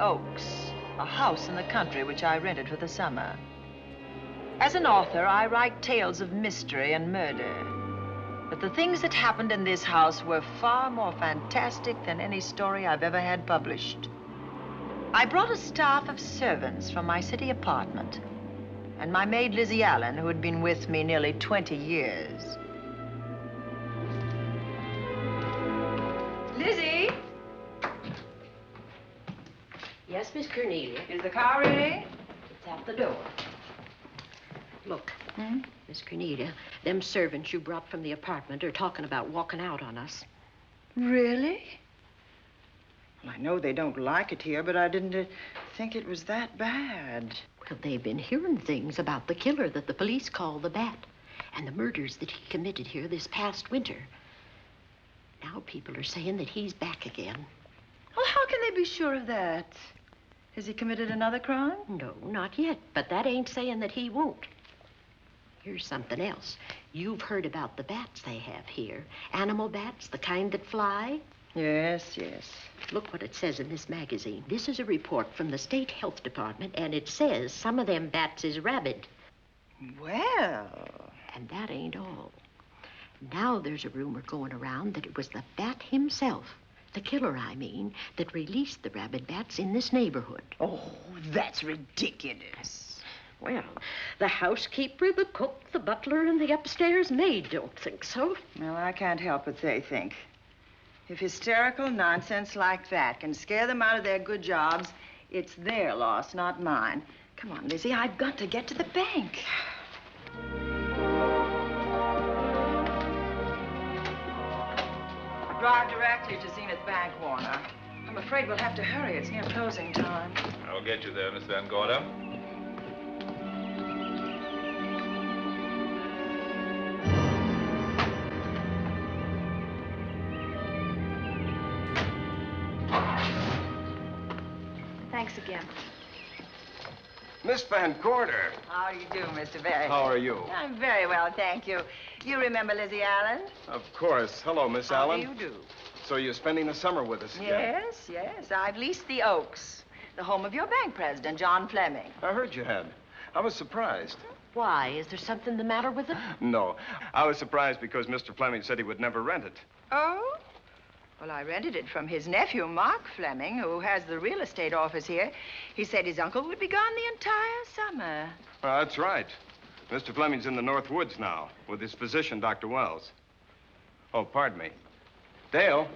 Oaks, a house in the country which I rented for the summer. As an author, I write tales of mystery and murder. But the things that happened in this house were far more fantastic than any story I've ever had published. I brought a staff of servants from my city apartment, and my maid Lizzie Allen, who had been with me nearly 20 years. Lizzie? Yes, Miss Cornelia. Is the car ready? It's at the door. Look, Miss Cornelia, them servants you brought from the apartment are talking about walking out on us. Really? Well, I know they don't like it here, but I didn't think it was that bad. Well, they've been hearing things about the killer that the police call the Bat and the murders that he committed here this past winter. Now people are saying that he's back again. Well, how can they be sure of that? Has he committed another crime? No, not yet, but that ain't saying that he won't. Here's something else. You've heard about the bats they have here. Animal bats, the kind that fly. Yes, yes. Look what it says in this magazine. This is a report from the State Health Department, and it says some of them bats is rabid. Well... And that ain't all. Now there's a rumor going around that it was the bat himself, the killer, I mean, that released the rabid bats in this neighborhood. Oh, that's ridiculous. Well, the housekeeper, the cook, the butler, and the upstairs maid don't think so. Well, I can't help what they think. If hysterical nonsense like that can scare them out of their good jobs, it's their loss, not mine. Come on, Lizzie, I've got to get to the bank. Drive directly to Zenith Bank, Warner. I'm afraid we'll have to hurry. It's near closing time. I'll get you there, Miss Van Gorder. Thanks again. Miss Van Gorder. How do you do, Mr. Barry? How are you? I'm very well, thank you. You remember Lizzie Allen? Of course. Hello, Miss Allen. How do you do? So you're spending the summer with us again? Yes, yes. I've leased the Oaks, the home of your bank president, John Fleming. I heard you had. I was surprised. Why? Is there something the matter with it? No. I was surprised because Mr. Fleming said he would never rent it. Oh? Well, I rented it from his nephew, Mark Fleming, who has the real estate office here. He said his uncle would be gone the entire summer. Well, that's right. Mr. Fleming's in the North Woods now with his physician, Dr. Wells. Oh, pardon me. Dale,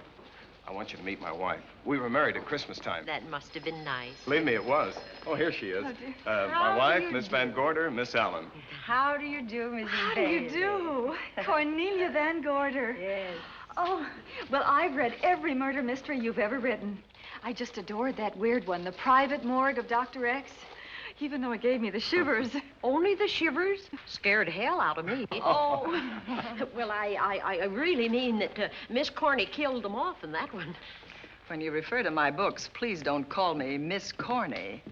I want you to meet my wife. We were married at Christmas time. That must have been nice. Believe me, it was. Oh, here she is. Oh, dear. My How wife, do you Miss do? Van Gorder, Miss Allen. How do you do, Mrs. How do you do? Cornelia Van Gorder. Yes. Oh, well, I've read every murder mystery you've ever written. I just adored that weird one, The Private Morgue of Dr. X, even though it gave me the shivers. Only the shivers? Scared hell out of me. Oh. Well, I really mean that Miss Corney killed them off in that one. When you refer to my books, please don't call me Miss Corney.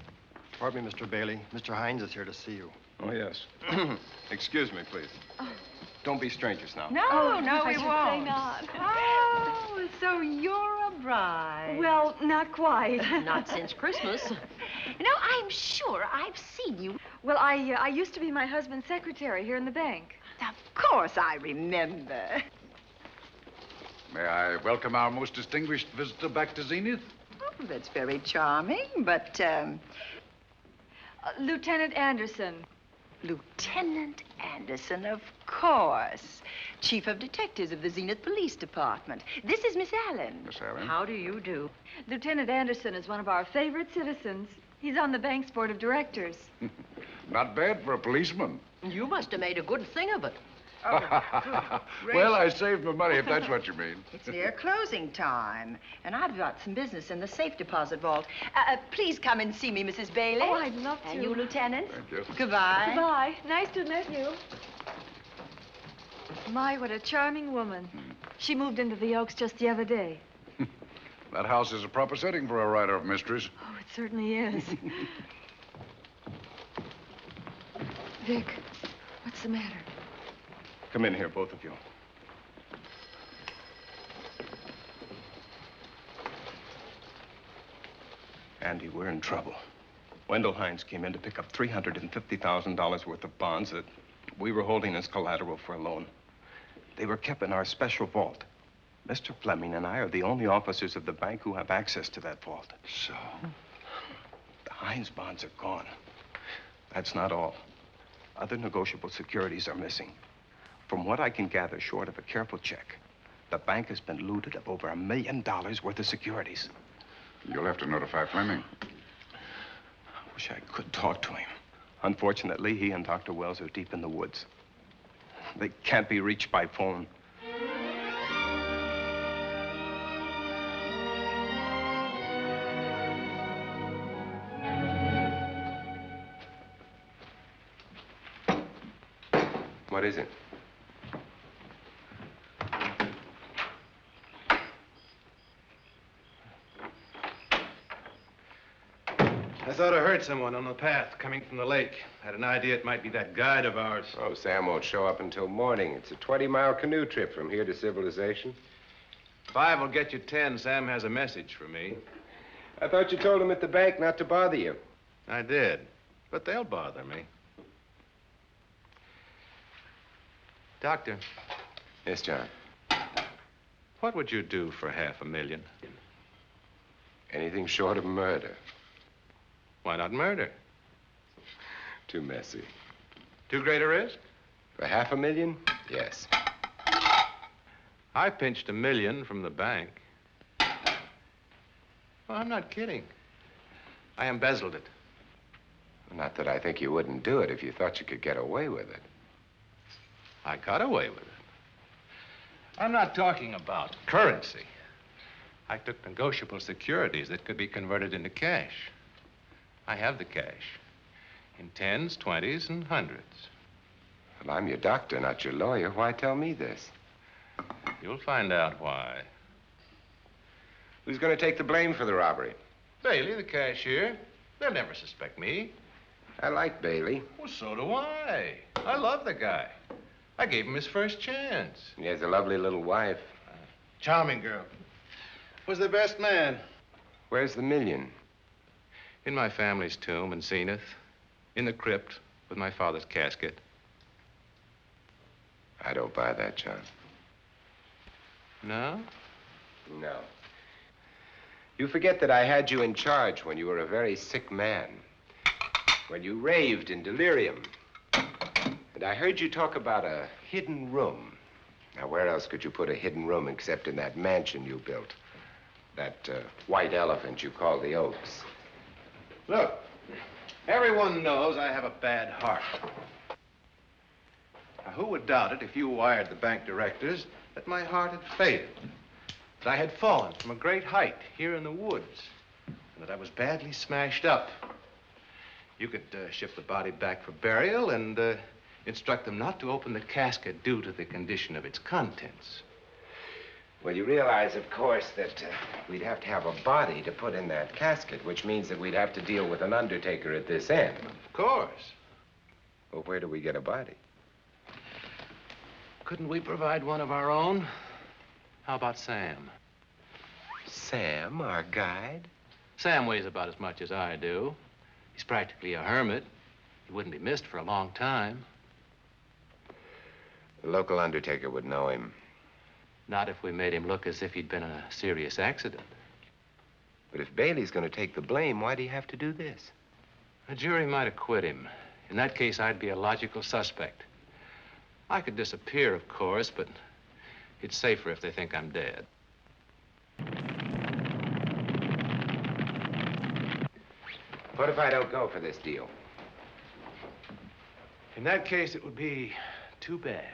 Pardon me, Mr. Bailey. Mr. Hines is here to see you. Oh, yes. Excuse me, please. Don't be strangers now. No, Oh, no, I we should won't. say not. Oh, so you're a bride. Well, not quite. Not since Christmas. You know, I'm sure I've seen you. Well, I used to be my husband's secretary here in the bank. Of course I remember. May I welcome our most distinguished visitor back to Zenith? Oh, that's very charming, but, Lieutenant Anderson. Lieutenant Anderson, of course. Chief of Detectives of the Zenith Police Department. This is Miss Allen. Miss Allen? How do you do? Lieutenant Anderson is one of our favorite citizens. He's on the bank's board of directors. Not bad for a policeman. You must have made a good thing of it. Well, I saved my money, if that's what you mean. It's near closing time, and I've got some business in the safe deposit vault. Please come and see me, Mrs. Bailey. Oh, I'd love to. And you, Lieutenant. Thank you. Goodbye. Goodbye. Nice to meet you. My, what a charming woman. She moved into the Oaks just the other day. That house is a proper setting for a writer of mysteries. Oh, it certainly is. Vic, what's the matter? Come in here, both of you. Andy, we're in trouble. Wendell Hines came in to pick up $350,000 worth of bonds that we were holding as collateral for a loan. They were kept in our special vault. Mr. Fleming and I are the only officers of the bank who have access to that vault. So? The Hines bonds are gone. That's not all. Other negotiable securities are missing. From what I can gather, short of a careful check, the bank has been looted of over $1 million worth of securities. You'll have to notify Fleming. I wish I could talk to him. Unfortunately, he and Dr. Wells are deep in the woods. They can't be reached by phone. What is it? I thought I heard someone on the path coming from the lake. Had an idea it might be that guide of ours. Oh, Sam won't show up until morning. It's a 20-mile canoe trip from here to civilization. 5 will get you 10. Sam has a message for me. I thought you told him at the bank not to bother you. I did, but they'll bother me. Doctor, Yes, John. what would you do for $500,000? Anything short of murder. Why not murder? Too messy. Too great a risk? For $500,000? Yes. I pinched $1 million from the bank. Well, I'm not kidding. I embezzled it. Not that I think you wouldn't do it if you thought you could get away with it. I got away with it. I'm not talking about currency. I took negotiable securities that could be converted into cash. I have the cash in 10s, 20s, and 100s. Well, I'm your doctor, not your lawyer. Why tell me this? You'll find out why. Who's going to take the blame for the robbery? Bailey, the cashier. They'll never suspect me. I like Bailey. Well, so do I. I love the guy. I gave him his first chance. He has a lovely little wife. Charming girl. Was the best man. Where's the $1 million? In my family's tomb in Zenith. In the crypt with my father's casket. I don't buy that, John. No? No. You forget that I had you in charge when you were a very sick man. When you raved in delirium. And I heard you talk about a hidden room. Now, where else could you put a hidden room except in that mansion you built? That white elephant you call the Oaks. Look, everyone knows I have a bad heart. Now, who would doubt it if you wired the bank directors that my heart had failed? That I had fallen from a great height here in the woods. And that I was badly smashed up. You could ship the body back for burial and instruct them not to open the casket due to the condition of its contents. Well, you realize, of course, that we'd have to have a body to put in that casket, which means that we'd have to deal with an undertaker at this end. Of course. Well, where do we get a body? Couldn't we provide one of our own? How about Sam? Sam, our guide? Sam weighs about as much as I do. He's practically a hermit. He wouldn't be missed for a long time. The local undertaker would know him. Not if we made him look as if he'd been in a serious accident. But if Bailey's going to take the blame, why'd he have to do this? A jury might acquit him. In that case, I'd be a logical suspect. I could disappear, of course, but it's safer if they think I'm dead. What if I don't go for this deal? In that case, it would be too bad.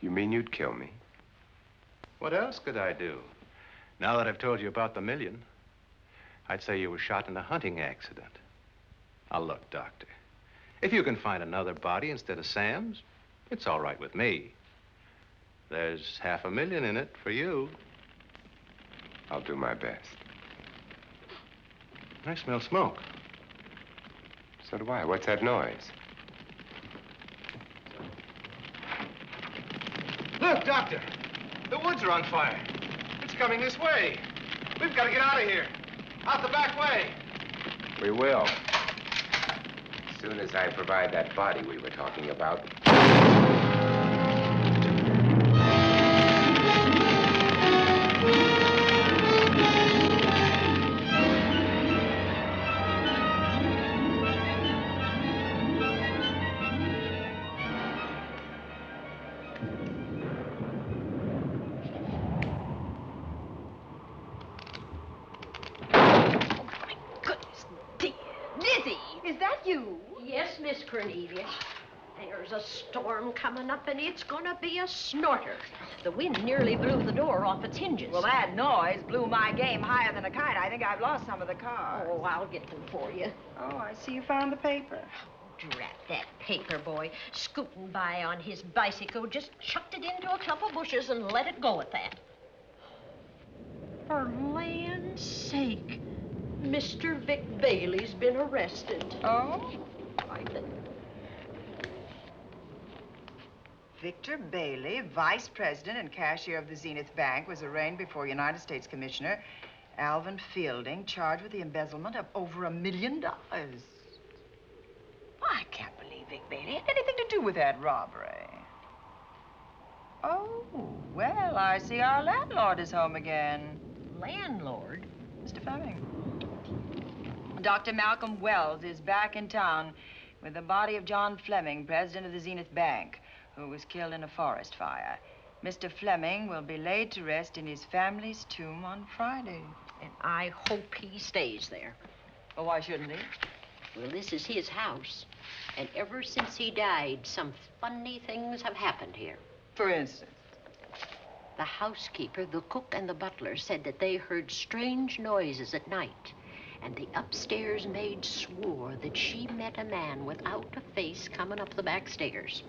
You mean you'd kill me? What else could I do? Now that I've told you about the $1 million, I'd say you were shot in a hunting accident. Now, look, Doctor, if you can find another body instead of Sam's, it's all right with me. There's $500,000 in it for you. I'll do my best. I smell smoke. So do I. What's that noise? Look, Doctor, the woods are on fire. It's It's coming this way. We've got to get out of here. Out the back way. We will. As soon as I provide that body we were talking about. Is that you? Yes, Miss Cornelia. There's a storm coming up, and it's gonna be a snorter. The wind nearly blew the door off its hinges. Well, that noise blew my game higher than a kite. I think I've lost some of the cars. Oh, I'll get them for you. Oh, I see you found the paper. Drat that paper boy, scooting by on his bicycle, just chucked it into a clump of bushes and let it go at that. For land's sake, Mr. Vic Bailey's been arrested. Oh? I think. Victor Bailey, vice president and cashier of the Zenith Bank, was arraigned before United States Commissioner Alvin Fielding, charged with the embezzlement of over $1 million. I can't believe Vic Bailey had anything to do with that robbery. Oh, well, I see our landlord is home again. Landlord? Mr. Fleming. Dr. Malcolm Wells is back in town with the body of John Fleming, president of the Zenith Bank, who was killed in a forest fire. Mr. Fleming will be laid to rest in his family's tomb on Friday. And I hope he stays there. Well, why shouldn't he? Well, this is his house. And ever since he died, some funny things have happened here. For instance? The housekeeper, the cook, and the butler said that they heard strange noises at night. And the upstairs maid swore that she met a man without a face coming up the back stairs.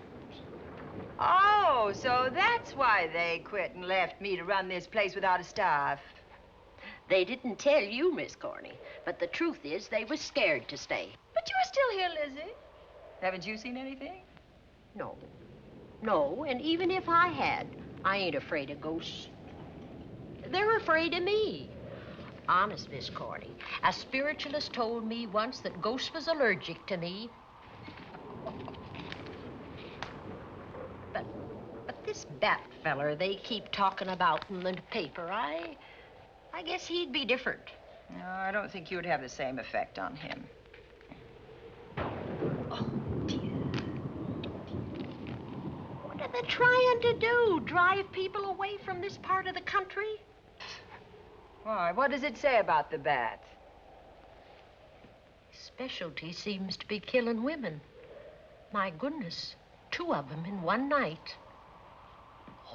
Oh, so that's why they quit and left me to run this place without a staff. They didn't tell you, Miss Corney, but the truth is they was scared to stay. But you're still here, Lizzie. Haven't you seen anything? No. No, and even if I had, I ain't afraid of ghosts. They're afraid of me. Honest, Miss Corney, a spiritualist told me once that ghosts was allergic to me. But this Bat feller they keep talking about in the paper, I guess he'd be different. No, I don't think you would have the same effect on him. Oh, dear. What are they trying to do? Drive people away from this part of the country? Why, what does it say about the Bat? His specialty seems to be killing women. My goodness, 2 of them in one night.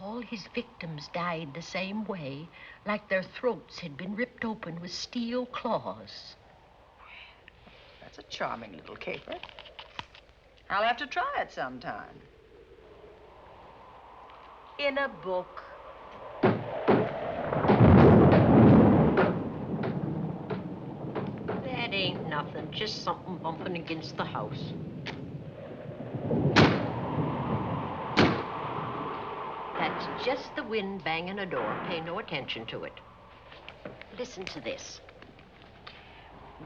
All his victims died the same way, like their throats had been ripped open with steel claws. That's a charming little caper. I'll have to try it sometime. In a book. That ain't nothing, just something bumping against the house. That's just the wind banging a door. Pay no attention to it. Listen to this.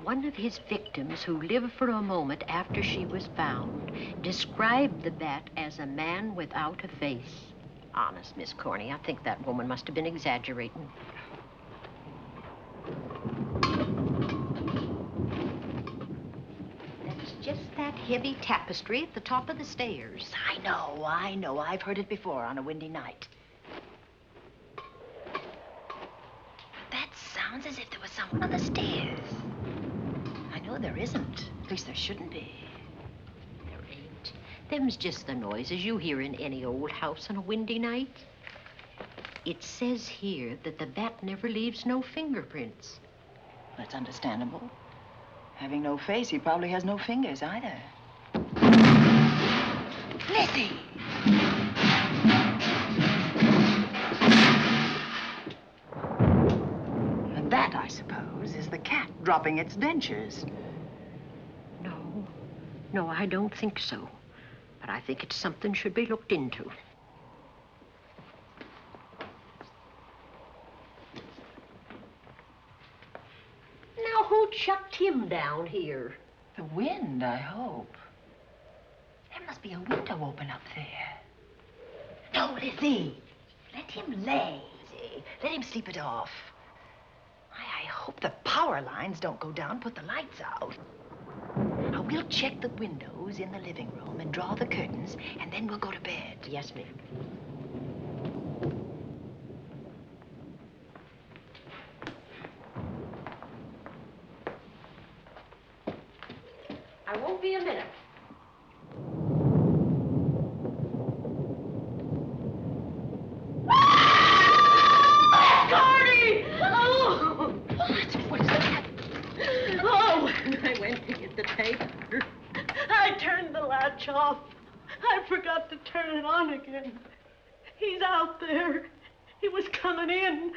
One of his victims, who lived for a moment after she was found, described the Bat as a man without a face. Honest, Miss Corney, I think that woman must have been exaggerating. That's just that heavy tapestry at the top of the stairs. I know. I've heard it before on a windy night. That sounds as if there was someone on the stairs. I know there isn't. At least there shouldn't be. There ain't. Them's just the noises you hear in any old house on a windy night. It says here that the Bat never leaves no fingerprints. That's understandable. Having no face, he probably has no fingers either. Lizzie! And that, I suppose, is the cat dropping its dentures. No, I don't think so. But I think it's something should be looked into. him down here. The wind, I hope. There must be a window open up there. No, Lizzie. Let him lay. Let him sleep it off. I hope the power lines don't go down, put the lights out. Now, we'll check the windows in the living room and draw the curtains, and then we'll go to bed. Yes, ma'am. I won't be a minute. Gordy! Oh! What's that? Oh, when I went to get the paper, I turned the latch off. I forgot to turn it on again. He's out there. He was coming in.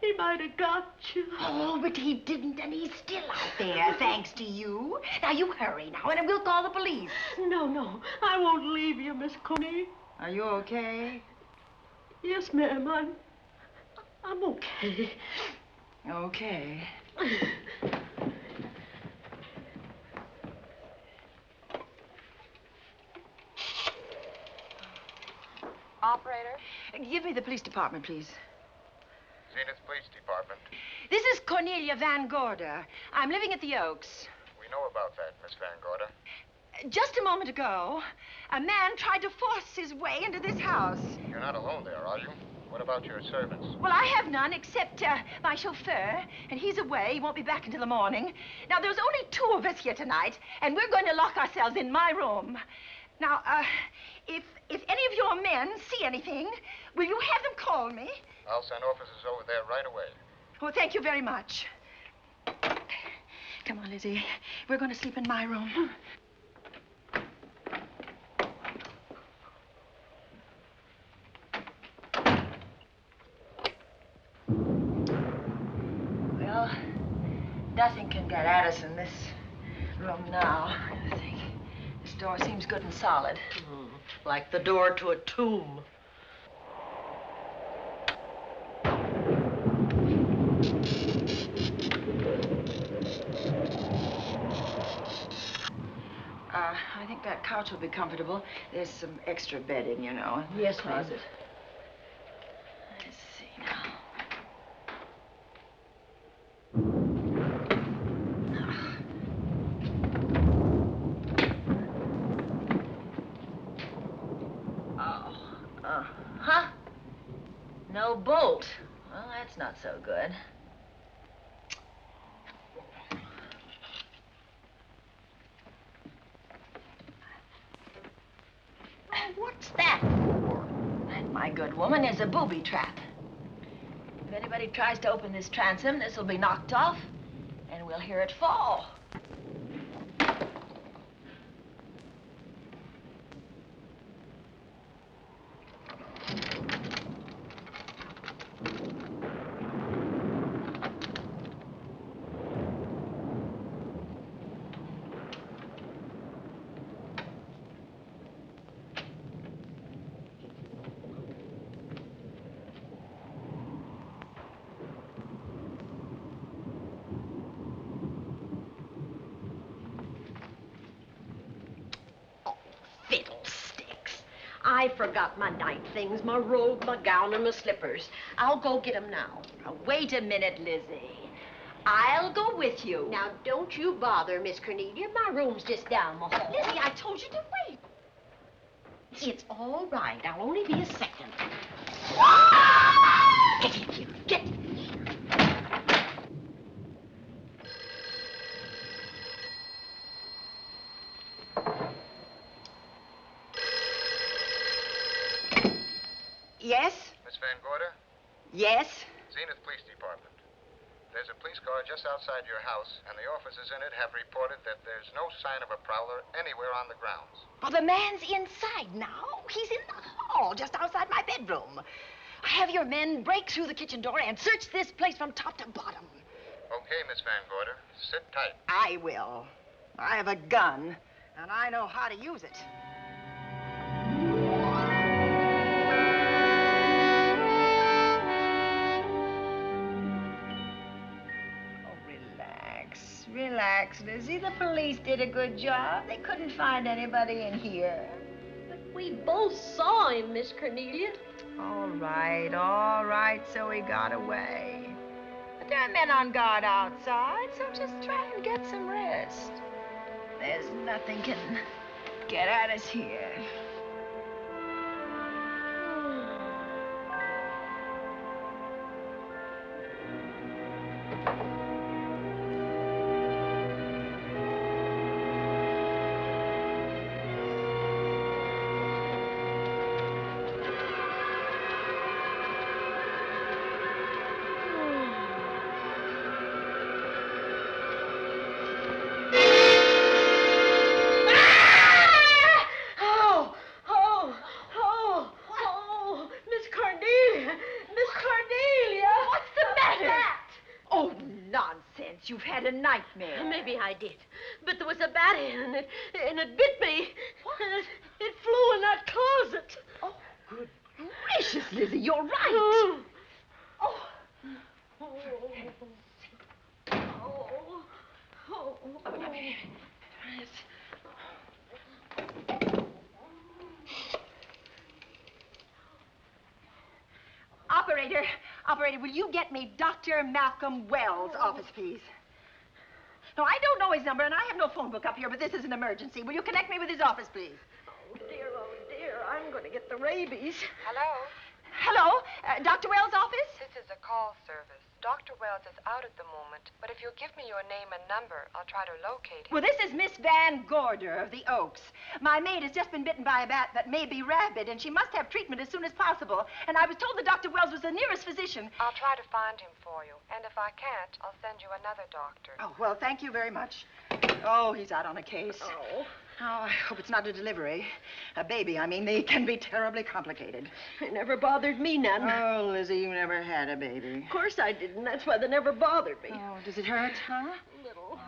He might have got you. Oh, but he didn't, and he's still out there, thanks to you. Now, you hurry now, and we'll call the police. No, I won't leave you, Miss Coney. Are you okay? Yes, ma'am, I'm okay. Okay. Operator? Give me the police department, please. Zenith Police Department. This is Cornelia Van Gorder. I'm living at the Oaks. We know about that, Miss Van Gorder. Just a moment ago, a man tried to force his way into this house. You're not alone there, are you? What about your servants? Well, I have none except my chauffeur, and he's away. He won't be back until the morning. Now, there's only 2 of us here tonight, and we're going to lock ourselves in my room. Now, if any of your men see anything, will you have them call me? I'll send officers over there right away. Oh, thank you very much. Come on, Lizzie. We're going to sleep in my room. Well, nothing can get at us in this room now, I think. This door seems good and solid. Like the door to a tomb. I think that couch will be comfortable. There's some extra bedding, you know. Yes, ma'am. Closet. Let's see now. Huh? No bolt. Well, that's not so good. What's that for? That, my good woman, is a booby trap. If anybody tries to open this transom, this will be knocked off, and we'll hear it fall. Fiddlesticks. I forgot my night things, my robe, my gown, and my slippers. I'll go get 'em now. Now, wait a minute, Lizzie. I'll go with you. Now, don't you bother, Miss Cornelia. My room's just down the hall. Lizzie, I told you to wait. It's all right. I'll only be a second. Get in here. Get in here. Yes? Miss Van Gorder? Yes? Zenith Police Department. There's a police car just outside your house, and the officers in it have reported that there's no sign of a prowler anywhere on the grounds. Well, the man's inside now. He's in the hall, just outside my bedroom. Have your men break through the kitchen door and search this place from top to bottom. Okay, Miss Van Gorder. Sit tight. I will. I have a gun, and I know how to use it. relax, Lizzie. The police did a good job. They couldn't find anybody in here. We both saw him, Miss Cornelia. All right, so he got away. But there are men on guard outside, so just try and get some rest. There's nothing can get at us here. You've had a nightmare. Maybe I did. But there was a bat in it, and it bit me. What? It flew in that closet. Oh, good gracious, Lizzie, you're right. Operator, will you get me Dr. Malcolm Wells' office, please? No, I don't know his number, and I have no phone book up here, but this is an emergency. Will you connect me with his office, please? Oh, dear, I'm going to get the rabies. Hello? Hello? Dr. Wells' office? This is a call service. Dr. Wells is out at the moment, but if you'll give me your name and number, I'll try to locate him. Well, this is Miss Van Gorder of the Oaks. My maid has just been bitten by a bat that may be rabid, and she must have treatment as soon as possible. And I was told that Dr. Wells was the nearest physician. I'll try to find him for you, and if I can't, I'll send you another doctor. Oh, well, thank you very much. Oh, he's out on a case. Oh. Oh, I hope it's not a delivery. A baby, I mean. They can be terribly complicated. It never bothered me none. Oh, Lizzie, you never had a baby. Of course I didn't. That's why they never bothered me. Oh, does it hurt, huh? A little.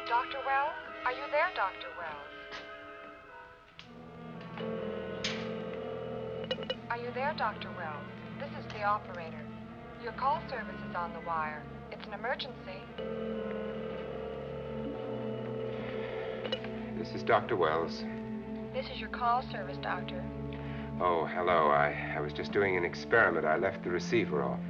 Dr. Wells? Are you there, Dr. Wells? Are you there, Dr. Wells? This is the operator. Your call service is on the wire. It's an emergency. This is Dr. Wells. This is your call service, Doctor. Oh, hello. I was just doing an experiment. I left the receiver off.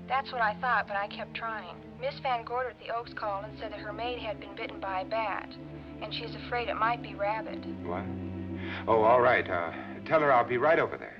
That's what I thought, but I kept trying. Miss Van Gorder at the Oaks called and said that her maid had been bitten by a bat, and she's afraid it might be rabid. What? Oh, all right. Tell her I'll be right over there.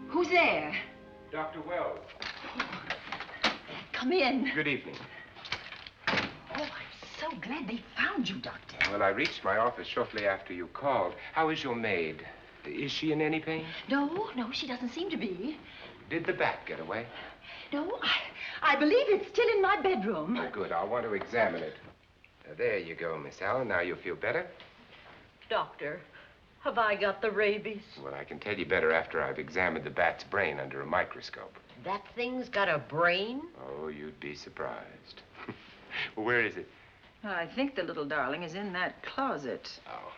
Who's there? Dr. Wells. Come in. Good evening. Oh, I'm so glad they found you, Doctor. Well, I reached my office shortly after you called. How is your maid? Is she in any pain? No, she doesn't seem to be. Did the bat get away? No, I believe it's still in my bedroom. Oh, good. I'll want to examine it. There you go, Miss Allen. Now you feel better? Doctor, have I got the rabies? Well, I can tell you better after I've examined the bat's brain under a microscope. That thing's got a brain? Oh, you'd be surprised. Well, where is it? I think the little darling is in that closet. Oh.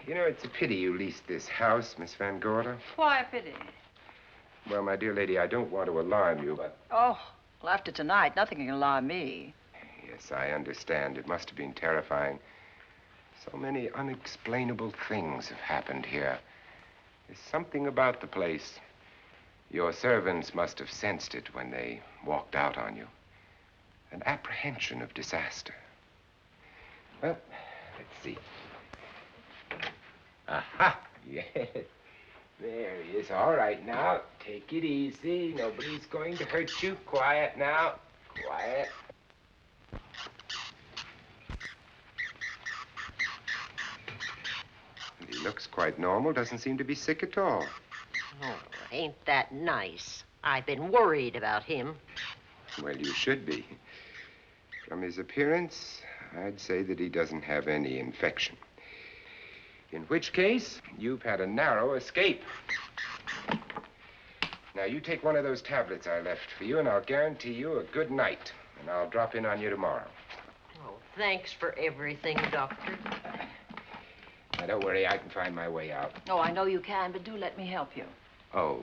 You know, it's a pity you leased this house, Miss Van Gorder. Why a pity? Well, my dear lady, I don't want to alarm you, but... Oh, well, after tonight, nothing can alarm me. Yes, I understand. It must have been terrifying. So many unexplainable things have happened here. There's something about the place. Your servants must have sensed it when they walked out on you. An apprehension of disaster. Well, let's see. Aha! Yes. There he is. All right, now. Take it easy. Nobody's going to hurt you. Quiet now. Quiet. He looks quite normal. Doesn't seem to be sick at all. Oh, ain't that nice? I've been worried about him. Well, you should be. From his appearance, I'd say that he doesn't have any infection. In which case, you've had a narrow escape. Now, you take one of those tablets I left for you, and I'll guarantee you a good night. And I'll drop in on you tomorrow. Oh, thanks for everything, Doctor. Now, don't worry. I can find my way out. Oh, I know you can, but do let me help you. Oh,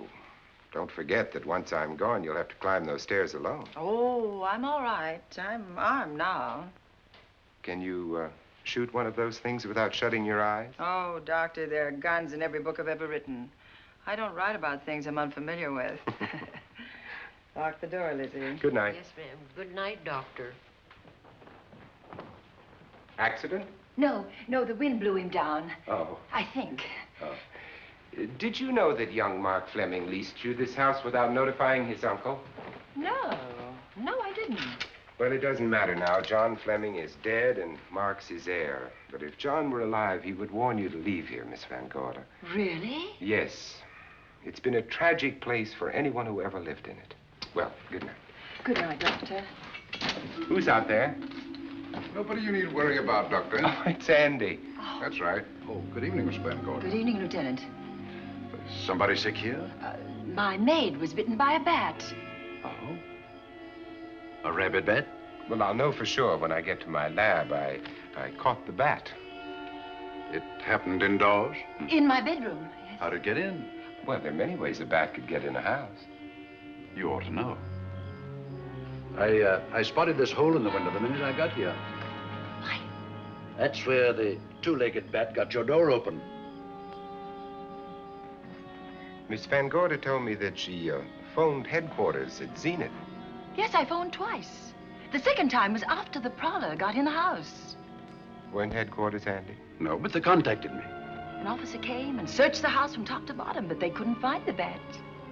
don't forget that once I'm gone, you'll have to climb those stairs alone. Oh, I'm all right. I'm armed now. Can you, shoot one of those things without shutting your eyes? Oh, Doctor, there are guns in every book I've ever written. I don't write about things I'm unfamiliar with. Lock the door, Lizzie. Good night. Yes, ma'am. Good night, Doctor. Accident? No, the wind blew him down. Oh. I think. Oh. Did you know that young Mark Fleming leased you this house without notifying his uncle? No, I didn't. Well, it doesn't matter now. John Fleming is dead and Mark's his heir. But if John were alive, he would warn you to leave here, Miss Van Gorder. Really? Yes. It's been a tragic place for anyone who ever lived in it. Well, good night. Good night, Doctor. Who's out there? Nobody you need worry about, Doctor. Oh, it's Andy. Oh. That's right. Oh, good evening, Miss Van Gorder. Good evening, Lieutenant. Somebody sick here? My maid was bitten by a bat. Oh? A rabid bat? Well, I'll know for sure when I get to my lab. I caught the bat. It happened indoors? In my bedroom. Yes. How'd it get in? Well, there are many ways a bat could get in a house. You ought to know. I spotted this hole in the window the minute I got here. Why? That's where the two-legged bat got your door open. Miss Van Gorder told me that she phoned headquarters at Zenith. Yes, I phoned twice. The second time was after the prowler got in the house. Weren't headquarters, Andy? No, but they contacted me. An officer came and searched the house from top to bottom, but they couldn't find the bat.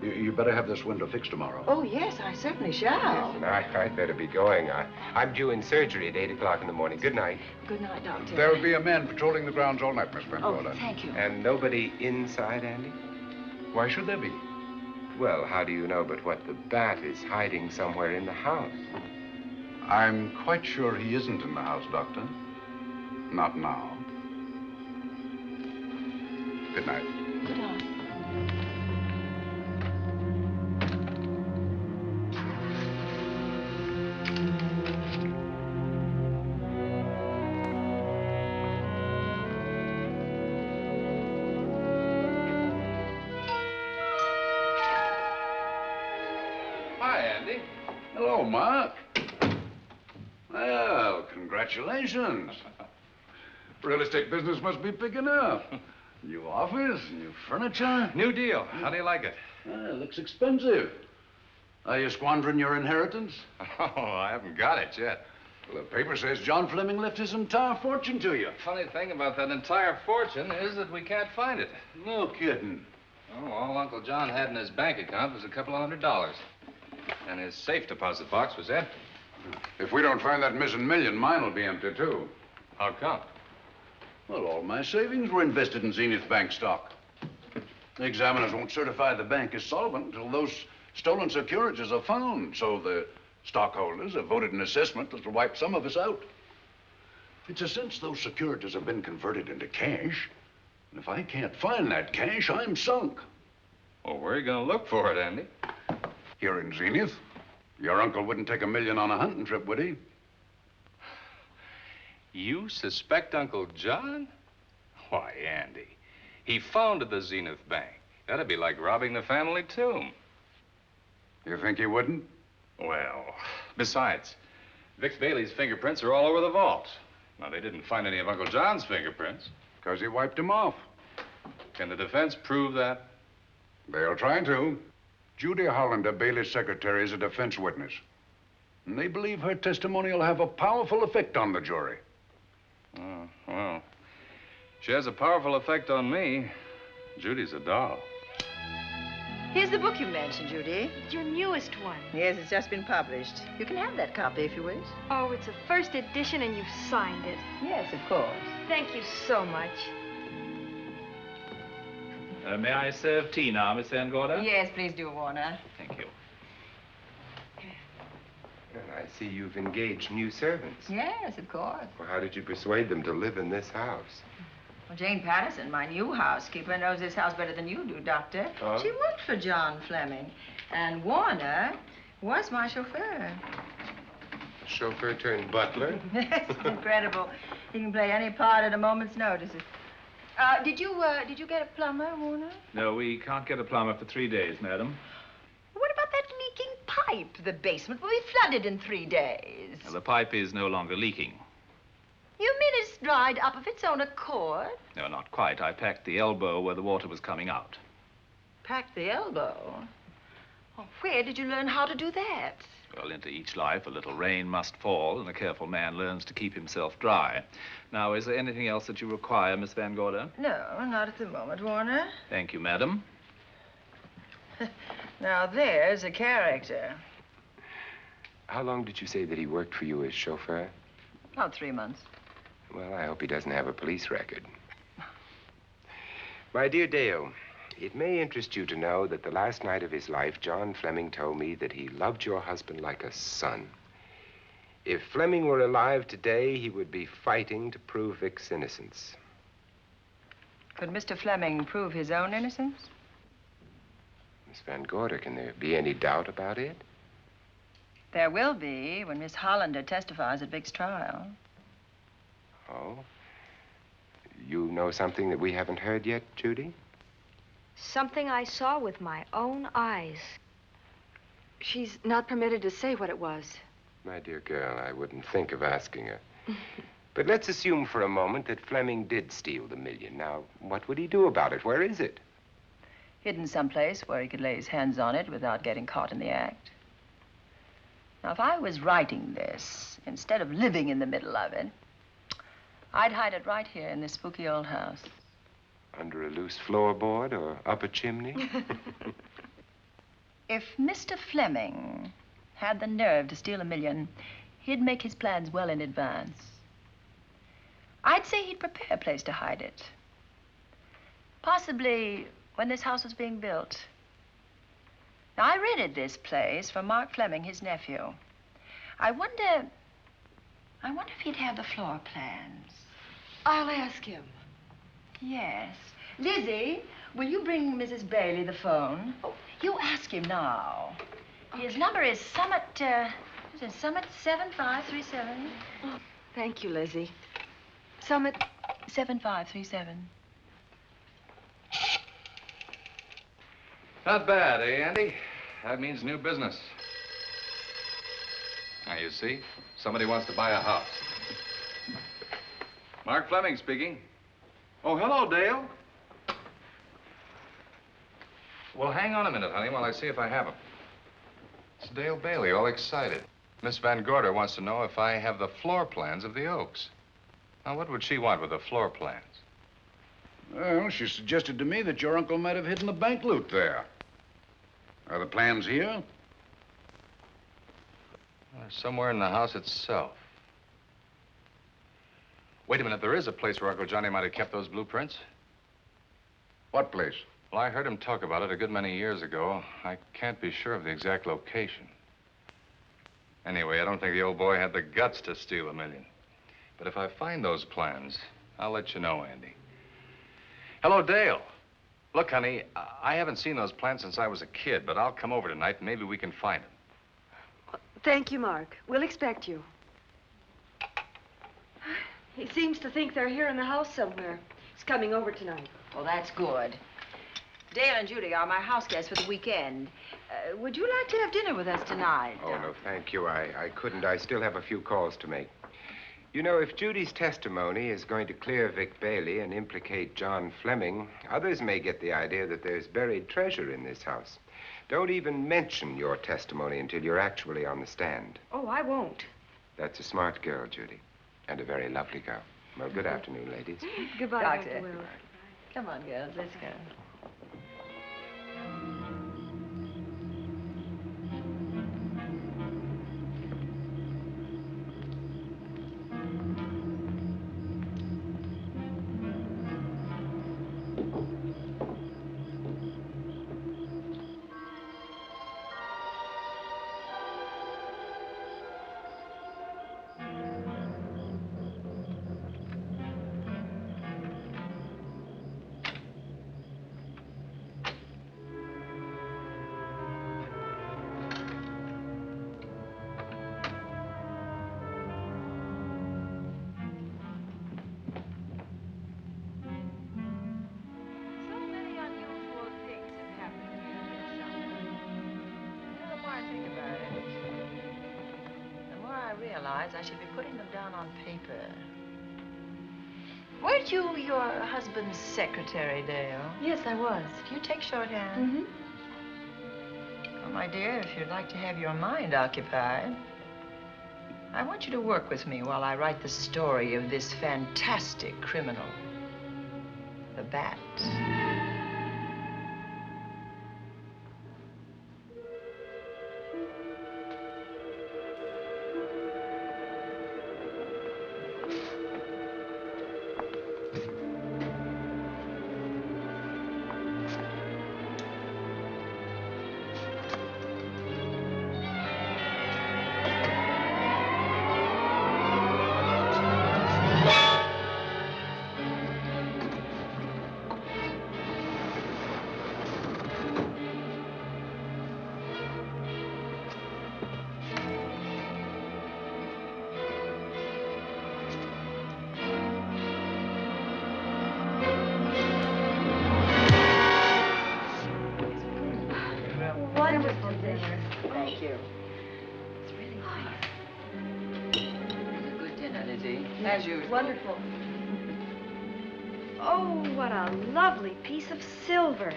You better have this window fixed tomorrow. Oh, yes, I certainly shall. Yes, and I'd better be going. I'm due in surgery at 8 o'clock in the morning. Good night. Good night, Doctor. There will be a man patrolling the grounds all night, Miss Van Oh, Gorder. thank you. And nobody inside, Andy? Why should there be? Well, how do you know but what the bat is hiding somewhere in the house? I'm quite sure he isn't in the house, Doctor. Not now. Good night. Good night. Hi, Andy. Hello, Mark. Well, congratulations. Real estate business must be picking up. New office, new furniture. New deal. How do you like it? It looks expensive. Are you squandering your inheritance? Oh, I haven't got it yet. Well, the paper says John Fleming left his entire fortune to you. Funny thing about that entire fortune is that we can't find it. No kidding. Oh, all Uncle John had in his bank account was a couple of $100. And his safe deposit box was empty. If we don't find that missing million, mine will be empty, too. How come? Well, all my savings were invested in Zenith Bank stock. The examiners won't certify the bank as solvent until those stolen securities are found. So the stockholders have voted an assessment that'll wipe some of us out. It's a since those securities have been converted into cash. And if I can't find that cash, I'm sunk. Well, where are you going to look for it, Andy? Here in Zenith. Your uncle wouldn't take $1 million on a hunting trip, would he? You suspect Uncle John? Why, Andy, he founded the Zenith Bank. That'd be like robbing the family tomb. You think he wouldn't? Well, besides, Vic Bailey's fingerprints are all over the vault. Now, they didn't find any of Uncle John's fingerprints. Because he wiped them off. Can the defense prove that? They'll try to. Judy Hollander, Bailey's secretary, is a defense witness. And they believe her testimony will have a powerful effect on the jury. Oh, well, she has a powerful effect on me. Judy's a doll. Here's the book you mentioned, Judy. Your newest one. Yes, it's just been published. You can have that copy if you wish. Oh, it's a first edition and you've signed it. Yes, of course. Thank you so much. May I serve tea now, Miss Van Gorder? Yes, please do, Warner. Thank you. Well, I see you've engaged new servants. Yes, of course. Well, how did you persuade them to live in this house? Well, Jane Patterson, my new housekeeper, knows this house better than you do, Doctor. Oh? She worked for John Fleming. And Warner was my chauffeur. Chauffeur turned butler? Yes, it's incredible. He can play any part at a moment's notice. Did you get a plumber, Warner? No, we can't get a plumber for 3 days, madam. What about that leaking pipe? The basement will be flooded in 3 days. Well, the pipe is no longer leaking. You mean it's dried up of its own accord? No, not quite. I packed the elbow where the water was coming out. Packed the elbow? Oh, where did you learn how to do that? Well, into each life, a little rain must fall, and a careful man learns to keep himself dry. Now, is there anything else that you require, Miss Van Gorder? No, not at the moment, Warner. Thank you, madam. Now, there's a character. How long did you say that he worked for you as chauffeur? About 3 months. Well, I hope he doesn't have a police record. My dear Dale, it may interest you to know that the last night of his life, John Fleming told me that he loved your husband like a son. If Fleming were alive today, he would be fighting to prove Vic's innocence. Could Mr. Fleming prove his own innocence? Miss Van Gorder, can there be any doubt about it? There will be when Miss Hollander testifies at Vic's trial. Oh? You know something that we haven't heard yet, Judy? Something I saw with my own eyes. She's not permitted to say what it was. My dear girl, I wouldn't think of asking her. But let's assume for a moment that Fleming did steal the $1 million. Now, what would he do about it? Where is it? Hidden someplace where he could lay his hands on it without getting caught in the act. Now, if I was writing this, instead of living in the middle of it, I'd hide it right here in this spooky old house. Under a loose floorboard or up a chimney? If Mr. Fleming had the nerve to steal $1 million, he'd make his plans well in advance. I'd say he'd prepare a place to hide it. Possibly when this house was being built. Now, I rented this place from Mark Fleming, his nephew. I wonder if he'd have the floor plans. I'll ask him. Yes. Lizzie, will you bring Mrs. Bailey the phone? Oh, you ask him now. Okay. His number is Summit 7537. Oh, thank you, Lizzie. Summit 7537. Not bad, eh, Andy? That means new business. Now, you see, somebody wants to buy a house. Mark Fleming speaking. Oh, hello, Dale. Well, hang on a minute, honey, while I see if I have him. It's Dale Bailey, all excited. Miss Van Gorder wants to know if I have the floor plans of the Oaks. Now, what would she want with the floor plans? Well, she suggested to me that your uncle might have hidden the bank loot there. Are the plans here? Somewhere in the house itself. Wait a minute, there is a place where Uncle Johnny might have kept those blueprints. What place? Well, I heard him talk about it a good many years ago. I can't be sure of the exact location. Anyway, I don't think the old boy had the guts to steal $1 million. But if I find those plans, I'll let you know, Andy. Hello, Dale. Look, honey, I haven't seen those plans since I was a kid, but I'll come over tonight and maybe we can find them. Thank you, Mark. We'll expect you. He seems to think they're here in the house somewhere. He's coming over tonight. Well, that's good. Dale and Judy are my house guests for the weekend. Would you like to have dinner with us tonight? Oh, no, thank you. I couldn't. I still have a few calls to make. You know, if Judy's testimony is going to clear Vic Bailey and implicate John Fleming, others may get the idea that there's buried treasure in this house. Don't even mention your testimony until you're actually on the stand. Oh, I won't. That's a smart girl, Judy, and a very lovely girl. Well, good afternoon, ladies. Goodbye, Doctor. Dr. Will. Come on, girls, let's go. I should be putting them down on paper. Weren't you your husband's secretary, Dale? Yes, I was. Do you take shorthand? Mm-hmm. Well, my dear, if you'd like to have your mind occupied, I want you to work with me while I write the story of this fantastic criminal, the Bat. As usual. Wonderful. Oh, what a lovely piece of silver.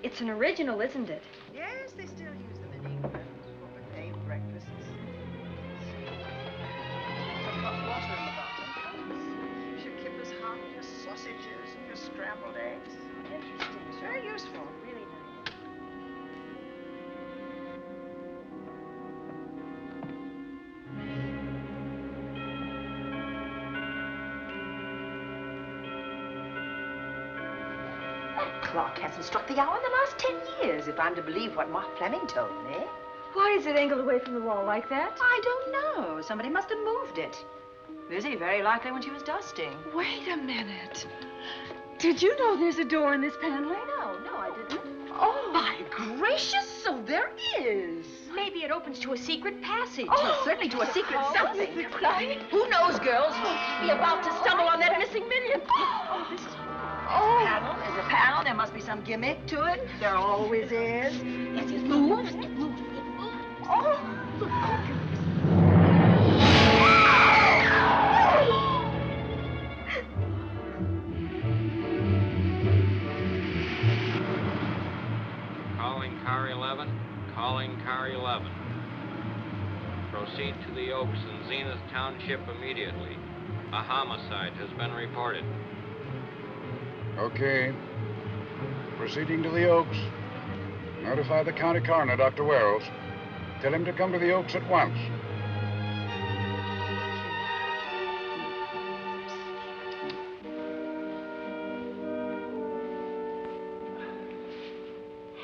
It's an original, isn't it? Yes, they still use them in England for buffet breakfasts. Some hot water in the bottom. Should keep us hot, your sausages and your scrambled eggs. Interesting. It's very useful. Really nice. Clock hasn't struck the hour in the last 10 years, if I'm to believe what Mark Fleming told me. Why is it angled away from the wall like that? I don't know. Somebody must have moved it. Lizzie, very likely when she was dusting. Wait a minute. Did you know there's a door in this paneling? No, I didn't. Oh. My gracious, so there is. Maybe it opens to a secret passage. Well, certainly to a secret something. Who knows, girls? We'll be about to stumble on that missing million. Oh, this is... Oh. There's a panel. There must be some gimmick to it. There always is. Yes, it moves. It moves. It moves. Oh. Calling car 11. Calling car 11. Proceed to the Oaks in Zenith Township immediately. A homicide has been reported. Okay. Proceeding to the Oaks. Notify the county coroner, Dr. Wells. Tell him to come to the Oaks at once.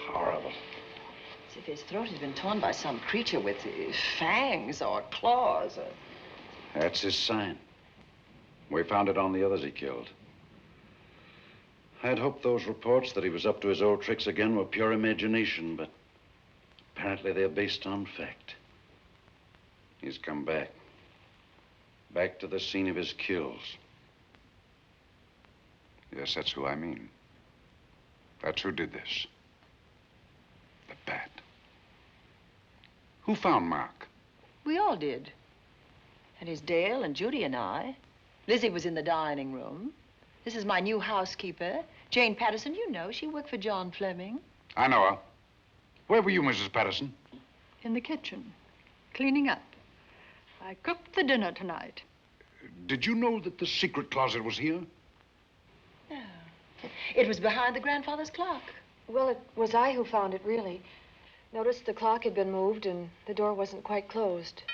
Horrible. As if his throat had been torn by some creature with fangs or claws. That's his sign. We found it on the others he killed. I'd hoped those reports that he was up to his old tricks again were pure imagination, but apparently they're based on fact. He's come back. Back to the scene of his kills. Yes, that's who I mean. That's who did this. The Bat. Who found Mark? We all did. And it's Dale and Judy and I. Lizzie was in the dining room. This is my new housekeeper, Jane Patterson. You know, she worked for John Fleming. I know her. Where were you, Mrs. Patterson? In the kitchen, cleaning up. I cooked the dinner tonight. Did you know that the secret closet was here? No. It was behind the grandfather's clock. Well, it was I who found it, really. Noticed the clock had been moved and the door wasn't quite closed.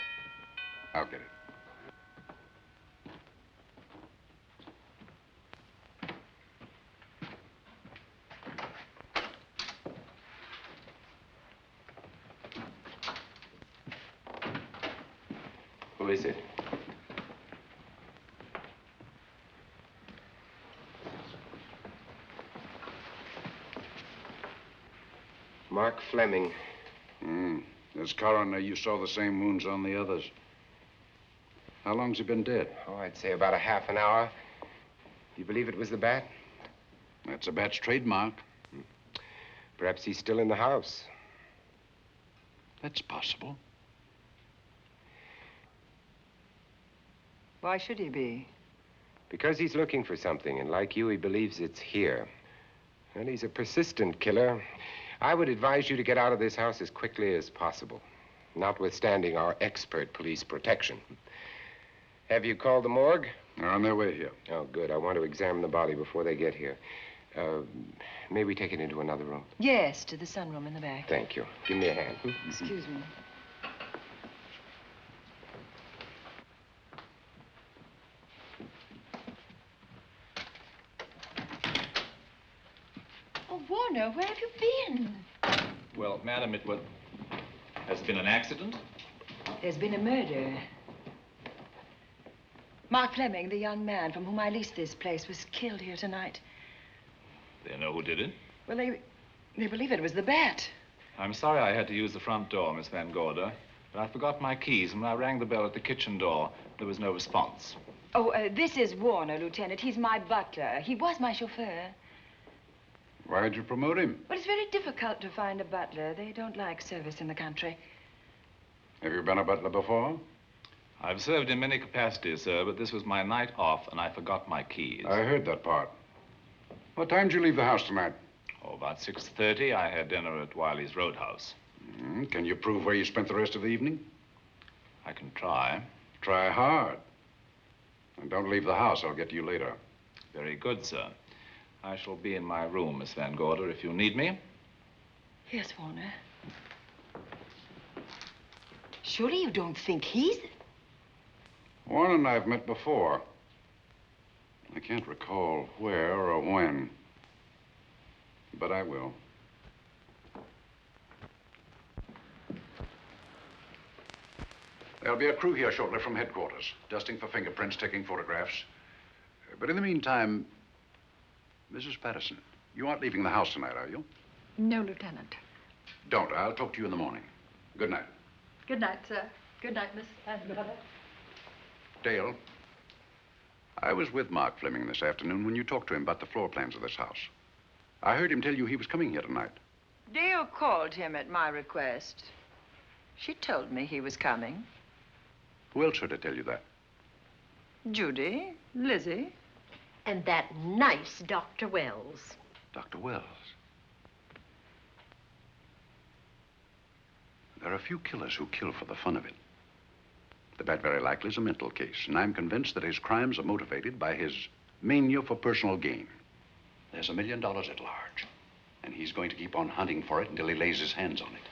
I'll get it. Who is it? Mark Fleming. As coroner, you saw the same wounds on the others. How long's he been dead? Oh, I'd say about a half an hour. You believe it was the Bat? That's the Bat's trademark. Perhaps he's still in the house. That's possible. Why should he be? Because he's looking for something, and like you, he believes it's here. And he's a persistent killer. I would advise you to get out of this house as quickly as possible, notwithstanding our expert police protection. Have you called the morgue? They're on their way here. Oh, good. I want to examine the body before they get here. May we take it into another room? Yes, to the sunroom in the back. Thank you. Give me a hand. Excuse me. Oh, Warner, where have you been? Well, madam, has been an accident? There's been a murder. Mark Fleming, the young man from whom I leased this place, was killed here tonight. They know who did it? Well, they believe it was the Bat. I'm sorry I had to use the front door, Miss Van Gorder, but I forgot my keys, and when I rang the bell at the kitchen door, there was no response. Oh, this is Warner, Lieutenant. He's my butler. He was my chauffeur. Why'd you promote him? But it's very difficult to find a butler. They don't like service in the country. Have you been a butler before? I've served in many capacities, sir, but this was my night off, and I forgot my keys. I heard that part. What time did you leave the house tonight? Oh, about 6:30. I had dinner at Wiley's Roadhouse. Can you prove where you spent the rest of the evening? I can try. Try hard. And don't leave the house. I'll get to you later. Very good, sir. I shall be in my room, Miss Van Gorder, if you need me. Yes, Warner. Surely you don't think he's... Warren and I have met before. I can't recall where or when, but I will. There'll be a crew here shortly from headquarters, dusting for fingerprints, taking photographs. But in the meantime, Mrs. Patterson, you aren't leaving the house tonight, are you? No, Lieutenant. Don't. I'll talk to you in the morning. Good night. Good night, sir. Good night, Miss Van Gorder. Dale, I was with Mark Fleming this afternoon when you talked to him about the floor plans of this house. I heard him tell you he was coming here tonight. Dale called him at my request. She told me he was coming. Who else heard her tell you that? Judy, Lizzie. And that nice Dr. Wells. Dr. Wells. There are a few killers who kill for the fun of it. The Bat very likely is a mental case, and I'm convinced that his crimes are motivated by his mania for personal gain. There's $1 million at large, and he's going to keep on hunting for it until he lays his hands on it.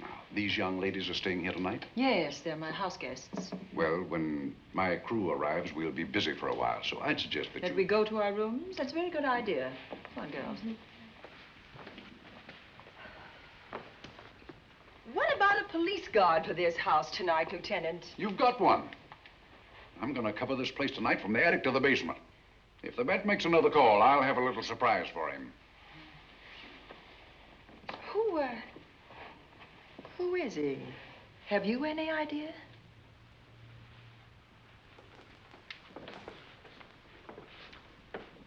Now, these young ladies are staying here tonight? Yes, they're my house guests. Well, when my crew arrives, we'll be busy for a while, so I'd suggest that we go to our rooms? That's a very good idea. Come on, girls. What about a police guard for this house tonight, Lieutenant? You've got one. I'm going to cover this place tonight from the attic to the basement. If the bat makes another call, I'll have a little surprise for him. Who is he? Have you any idea?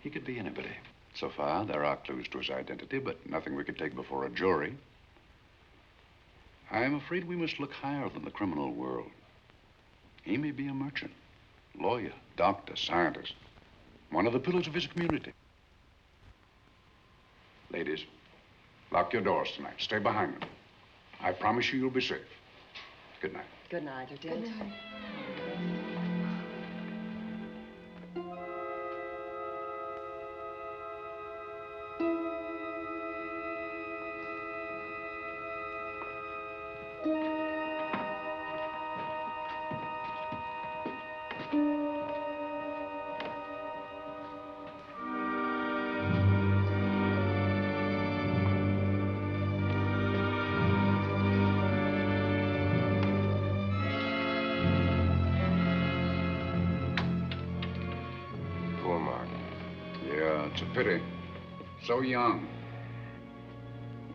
He could be anybody. So far, there are clues to his identity, but nothing we could take before a jury. I'm afraid we must look higher than the criminal world. He may be a merchant, lawyer, doctor, scientist, one of the pillars of his community. Ladies, lock your doors tonight. Stay behind them. I promise you you'll be safe. Good night. Good night, Lieutenant. Good night. Pity. So young.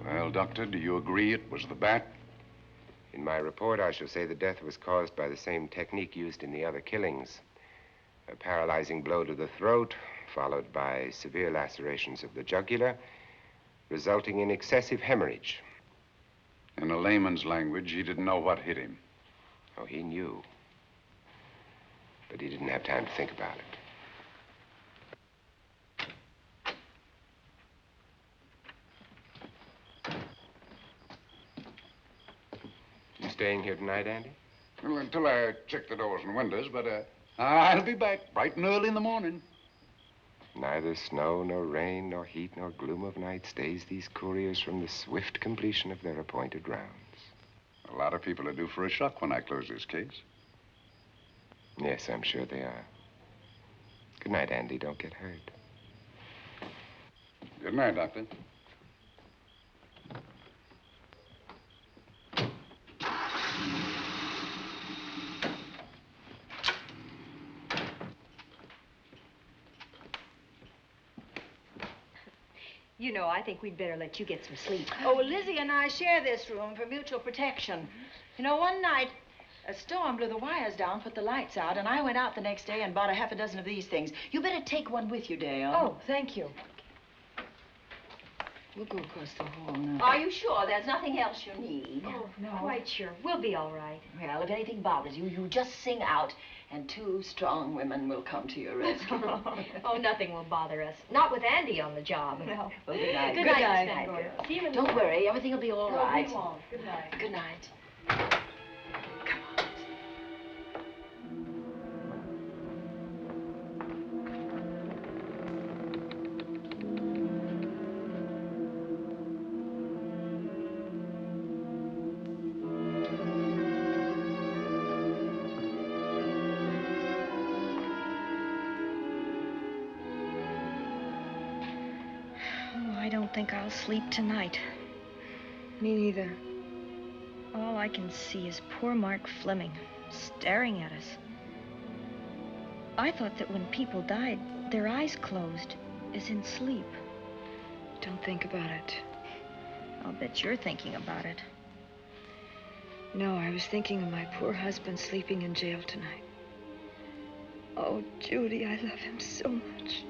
Well, Doctor, do you agree it was the bat? In my report, I shall say the death was caused by the same technique used in the other killings. A paralyzing blow to the throat, followed by severe lacerations of the jugular, resulting in excessive hemorrhage. In a layman's language, he didn't know what hit him. Oh, he knew. But he didn't have time to think about it. Staying here tonight, Andy? Well, until I check the doors and windows, but I'll be back bright and early in the morning. Neither snow, nor rain, nor heat, nor gloom of night stays these couriers from the swift completion of their appointed rounds. A lot of people are due for a shock when I close this case. Yes, I'm sure they are. Good night, Andy. Don't get hurt. Good night, Doctor. You know, I think we'd better let you get some sleep. Oh, Lizzie and I share this room for mutual protection. You know, one night, a storm blew the wires down, put the lights out, and I went out the next day and bought a half a dozen of these things. You better take one with you, Dale. Oh, thank you. We'll go across the hall now. Are you sure there's nothing else you need? Oh, no. Quite sure. We'll be all right. Well, if anything bothers you, you just sing out, and 2 strong women will come to your rescue. Oh, nothing will bother us. Not with Andy on the job. No. Well, good night. Good night, Miss Van Gordon. See you in the Don't worry, everything will be all right. We won't. Good night. Good night. I don't think I'll sleep tonight. Me neither. All I can see is poor Mark Fleming staring at us. I thought that when people died, their eyes closed, as in sleep. Don't think about it. I'll bet you're thinking about it. No, I was thinking of my poor husband sleeping in jail tonight. Oh, Judy, I love him so much.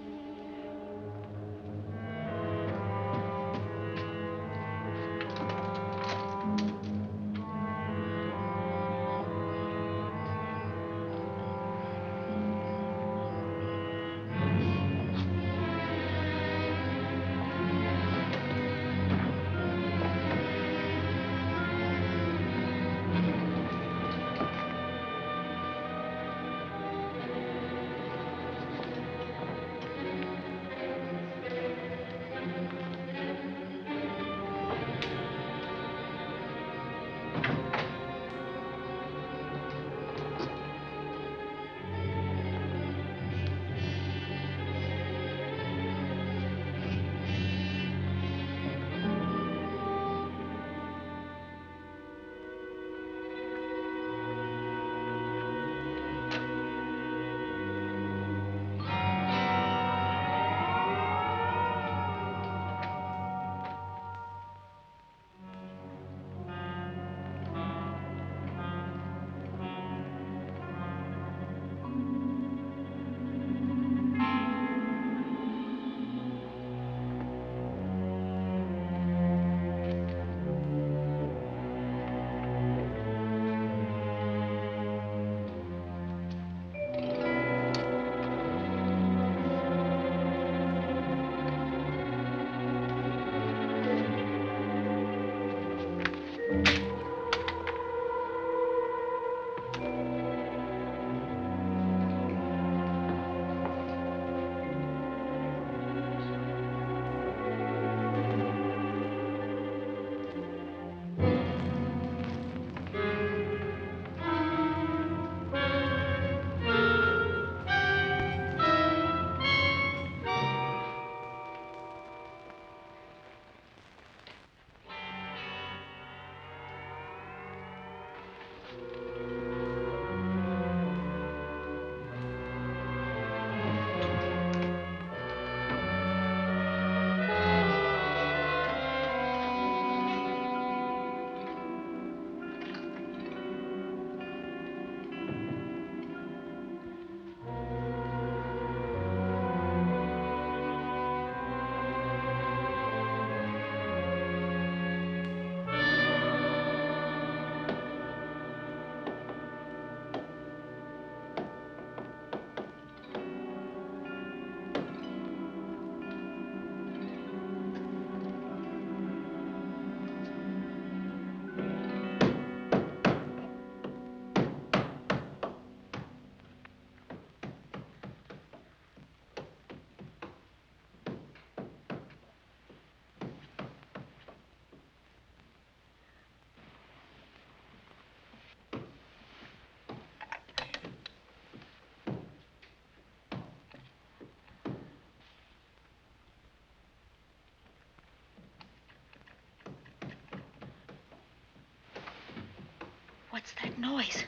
What's that noise?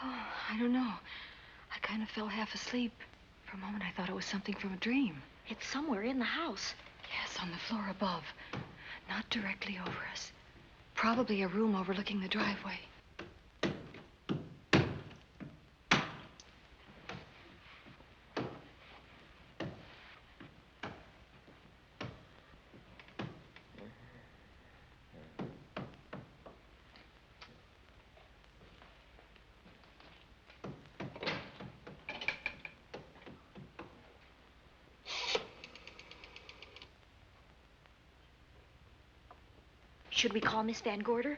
Oh, I don't know. I kind of fell half asleep. For a moment, I thought it was something from a dream. It's somewhere in the house. Yes, on the floor above. Not directly over us. Probably a room overlooking the driveway. Should we call Miss Van Gorder?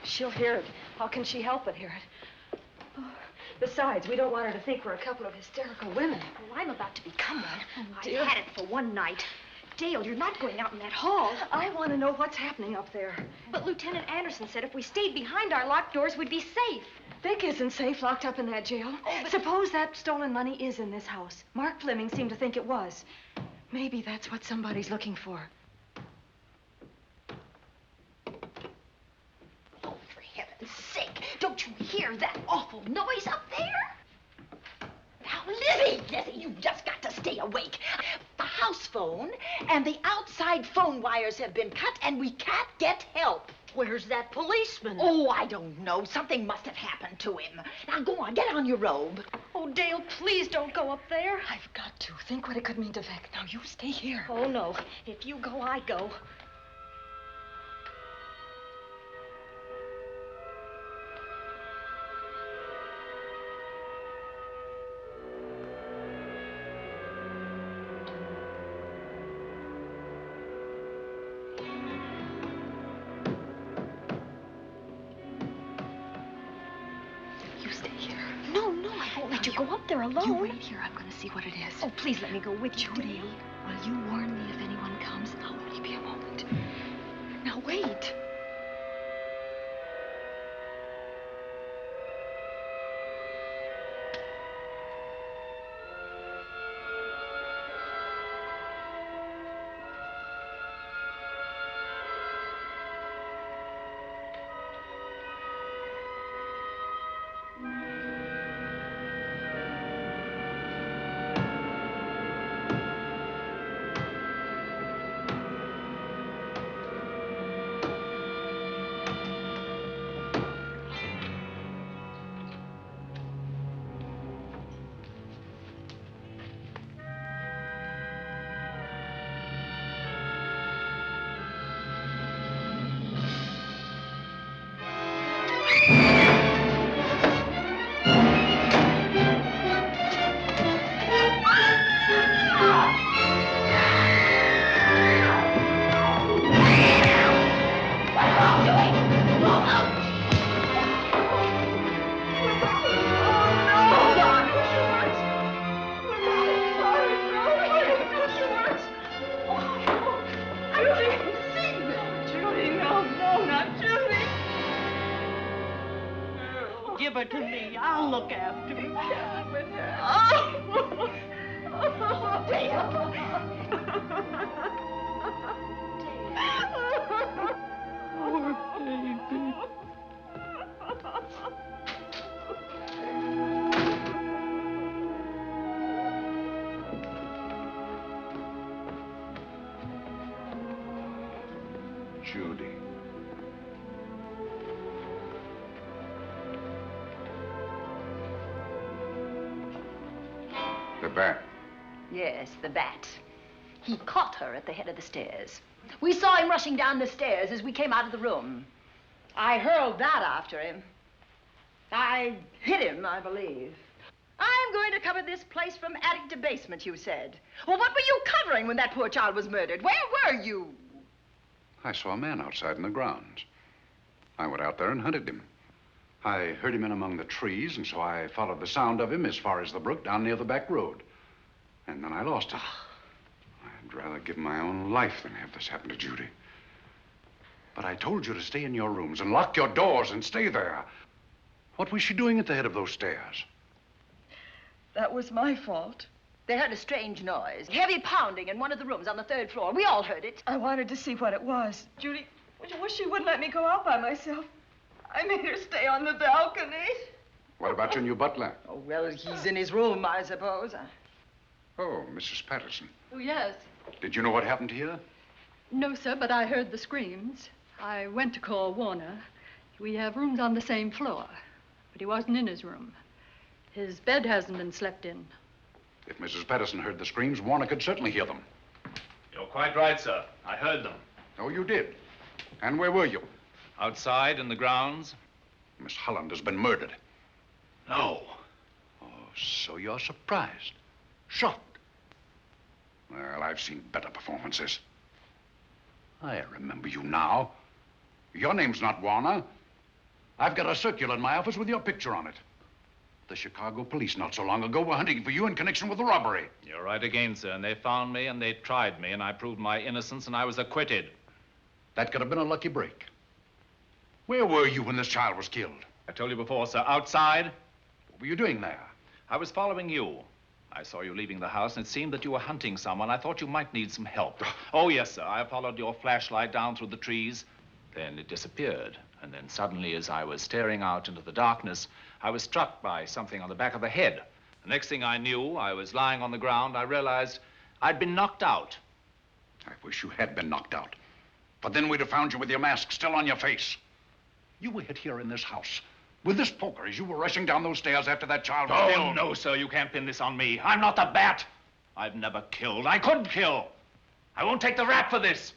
She'll hear it. How can she help but hear it? Oh, besides, we don't want her to think we're a couple of hysterical women. Oh, I'm about to become one. Oh, I've dear. had it for one night. Dale, you're not going out in that hall. I want to know what's happening up there. But Lieutenant Anderson said if we stayed behind our locked doors, we'd be safe. Vic isn't safe locked up in that jail. Suppose that stolen money is in this house. Mark Fleming seemed to think it was. Maybe that's what somebody's looking for. For heaven's sake, don't you hear that awful noise up there? Now, Lizzie, you've just got to stay awake. The house phone and the outside phone wires have been cut, and we can't get help. Where's that policeman? Oh, I don't know. Something must have happened to him. Now, go on, get on your robe. Oh, Dale, please don't go up there. I've got to. Think what it could mean to Vic. Now, you stay here. Oh, no. If you go, I go. You go up there alone. You wait here. I'm going to see what it is. Oh, please let me go with you, Judy, Dale. will you warn me if anyone comes? Now, only be a moment. Now, wait. Give her to me. I'll look after her. Poor baby. Judy. The bat. Yes, the bat. He caught her at the head of the stairs. We saw him rushing down the stairs as we came out of the room. I hurled that after him. I hit him, I believe. I'm going to cover this place from attic to basement, you said. Well, what were you covering when that poor child was murdered? Where were you? I saw a man outside in the grounds. I went out there and hunted him. I heard him in among the trees, and so I followed the sound of him as far as the brook down near the back road. And then I lost him. I'd rather give my own life than have this happen to Judy. But I told you to stay in your rooms and lock your doors and stay there. What was she doing at the head of those stairs? That was my fault. They heard a strange noise. Heavy pounding in one of the rooms on the 3rd floor. We all heard it. I wanted to see what it was. Judy, well, she wouldn't let me go out by myself. I made her stay on the balcony. What about your new butler? Oh, well, he's in his room, I suppose. Oh, Mrs. Patterson. Oh, yes. Did you know what happened here? No, sir, but I heard the screams. I went to call Warner. We have rooms on the same floor, but he wasn't in his room. His bed hasn't been slept in. If Mrs. Patterson heard the screams, Warner could certainly hear them. You're quite right, sir. I heard them. Oh, you did? And where were you? Outside in the grounds. Miss Holland has been murdered. No. Oh, so you're surprised. Shocked. Well, I've seen better performances. I remember you now. Your name's not Warner. I've got a circular in my office with your picture on it. The Chicago police not so long ago were hunting for you in connection with the robbery. You're right again, sir. And they found me and they tried me and I proved my innocence and I was acquitted. That could have been a lucky break. Where were you when this child was killed? I told you before, sir. Outside. What were you doing there? I was following you. I saw you leaving the house, and it seemed that you were hunting someone. I thought you might need some help. Oh, yes, sir. I followed your flashlight down through the trees. Then it disappeared. And then suddenly, as I was staring out into the darkness, I was struck by something on the back of the head. The next thing I knew, I was lying on the ground. I realized I'd been knocked out. I wish you had been knocked out. But then we'd have found you with your mask still on your face. You were hit here in this house with this poker as you were rushing down those stairs after that child was killed. Oh, no, sir. You can't pin this on me. I'm not the bat. I've never killed. I couldn't kill. I won't take the rap for this.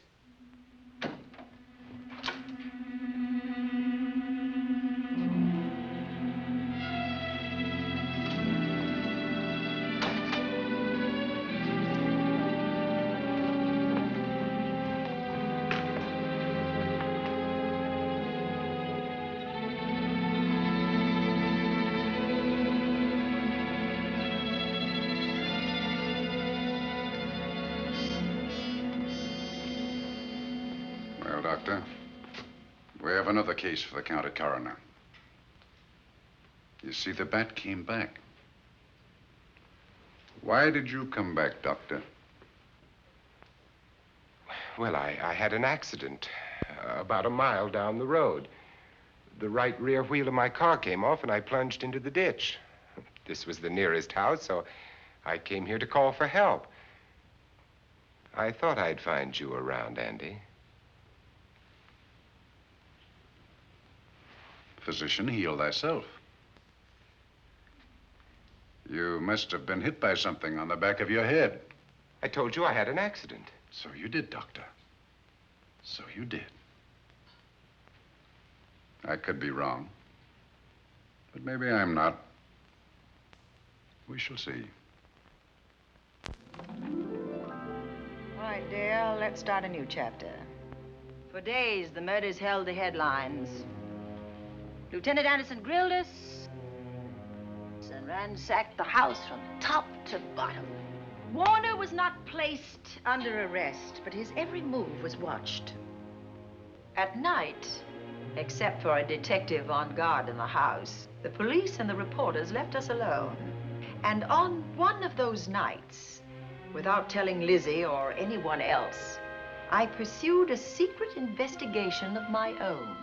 Well, Doctor, we have another case for the county coroner. You see, the bat came back. Why did you come back, Doctor? Well, I had an accident about a mile down the road. The right rear wheel of my car came off and I plunged into the ditch. This was the nearest house, so I came here to call for help. I thought I'd find you around, Andy. Physician, heal thyself. You must have been hit by something on the back of your head. I told you I had an accident. So you did, Doctor. So you did. I could be wrong. But maybe I'm not. We shall see. All right, dear, let's start a new chapter. For days, the murders held the headlines. Lieutenant Anderson grilled us and ransacked the house from top to bottom. Warner was not placed under arrest, but his every move was watched. At night, except for a detective on guard in the house, the police and the reporters left us alone. And on one of those nights, without telling Lizzie or anyone else, I pursued a secret investigation of my own.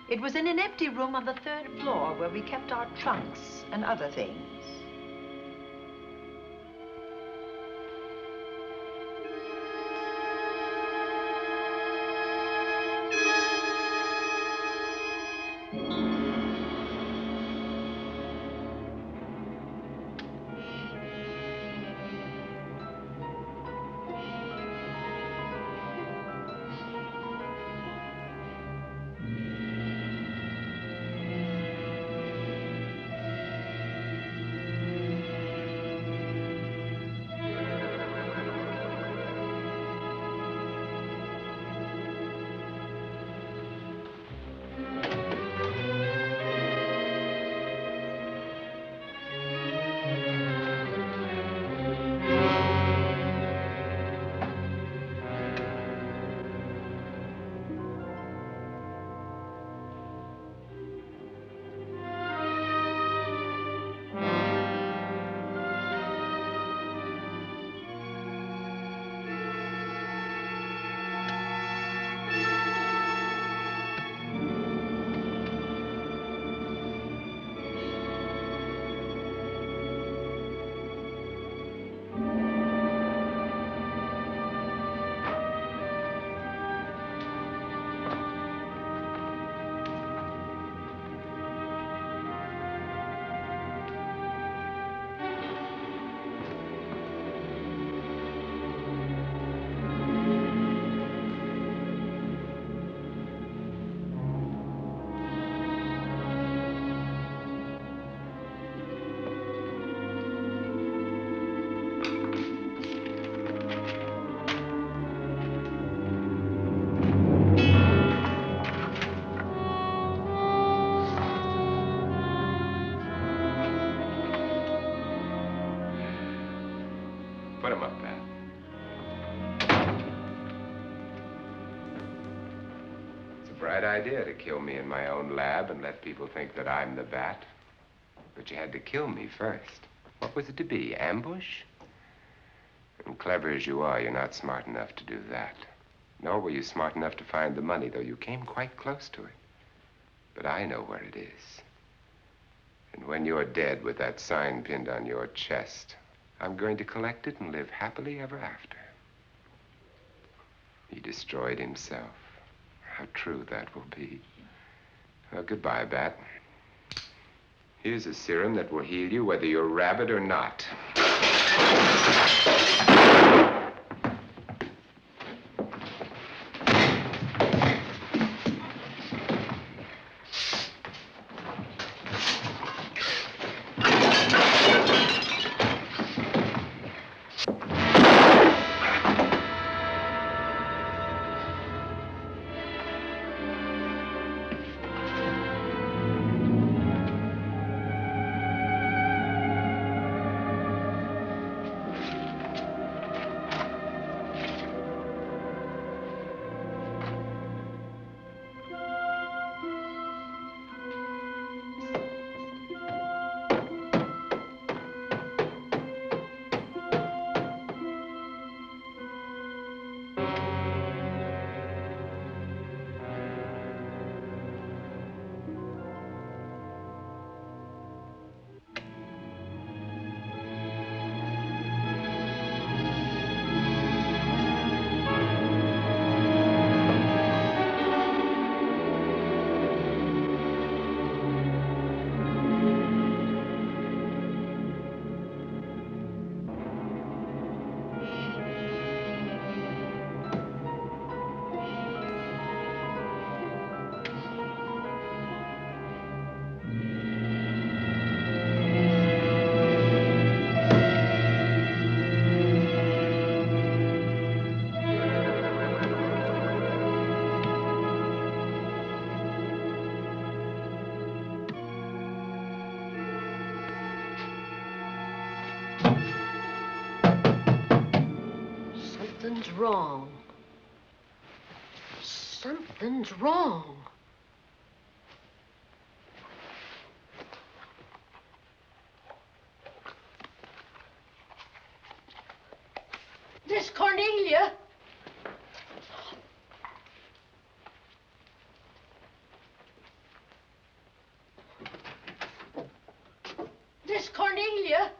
It was in an empty room on the 3rd floor where we kept our trunks and other things. Put him up, Pat. It's a bright idea to kill me in my own lab and let people think that I'm the bat. But you had to kill me first. What was it to be, ambush? And clever as you are, you're not smart enough to do that. Nor were you smart enough to find the money, though you came quite close to it. But I know where it is. And when you're dead with that sign pinned on your chest, I'm going to collect it and live happily ever after. He destroyed himself. How true that will be. Well, goodbye, Bat. Here's a serum that will heal you whether you're rabid or not. Something's wrong. Something's wrong. Miss Cornelia. Miss Cornelia.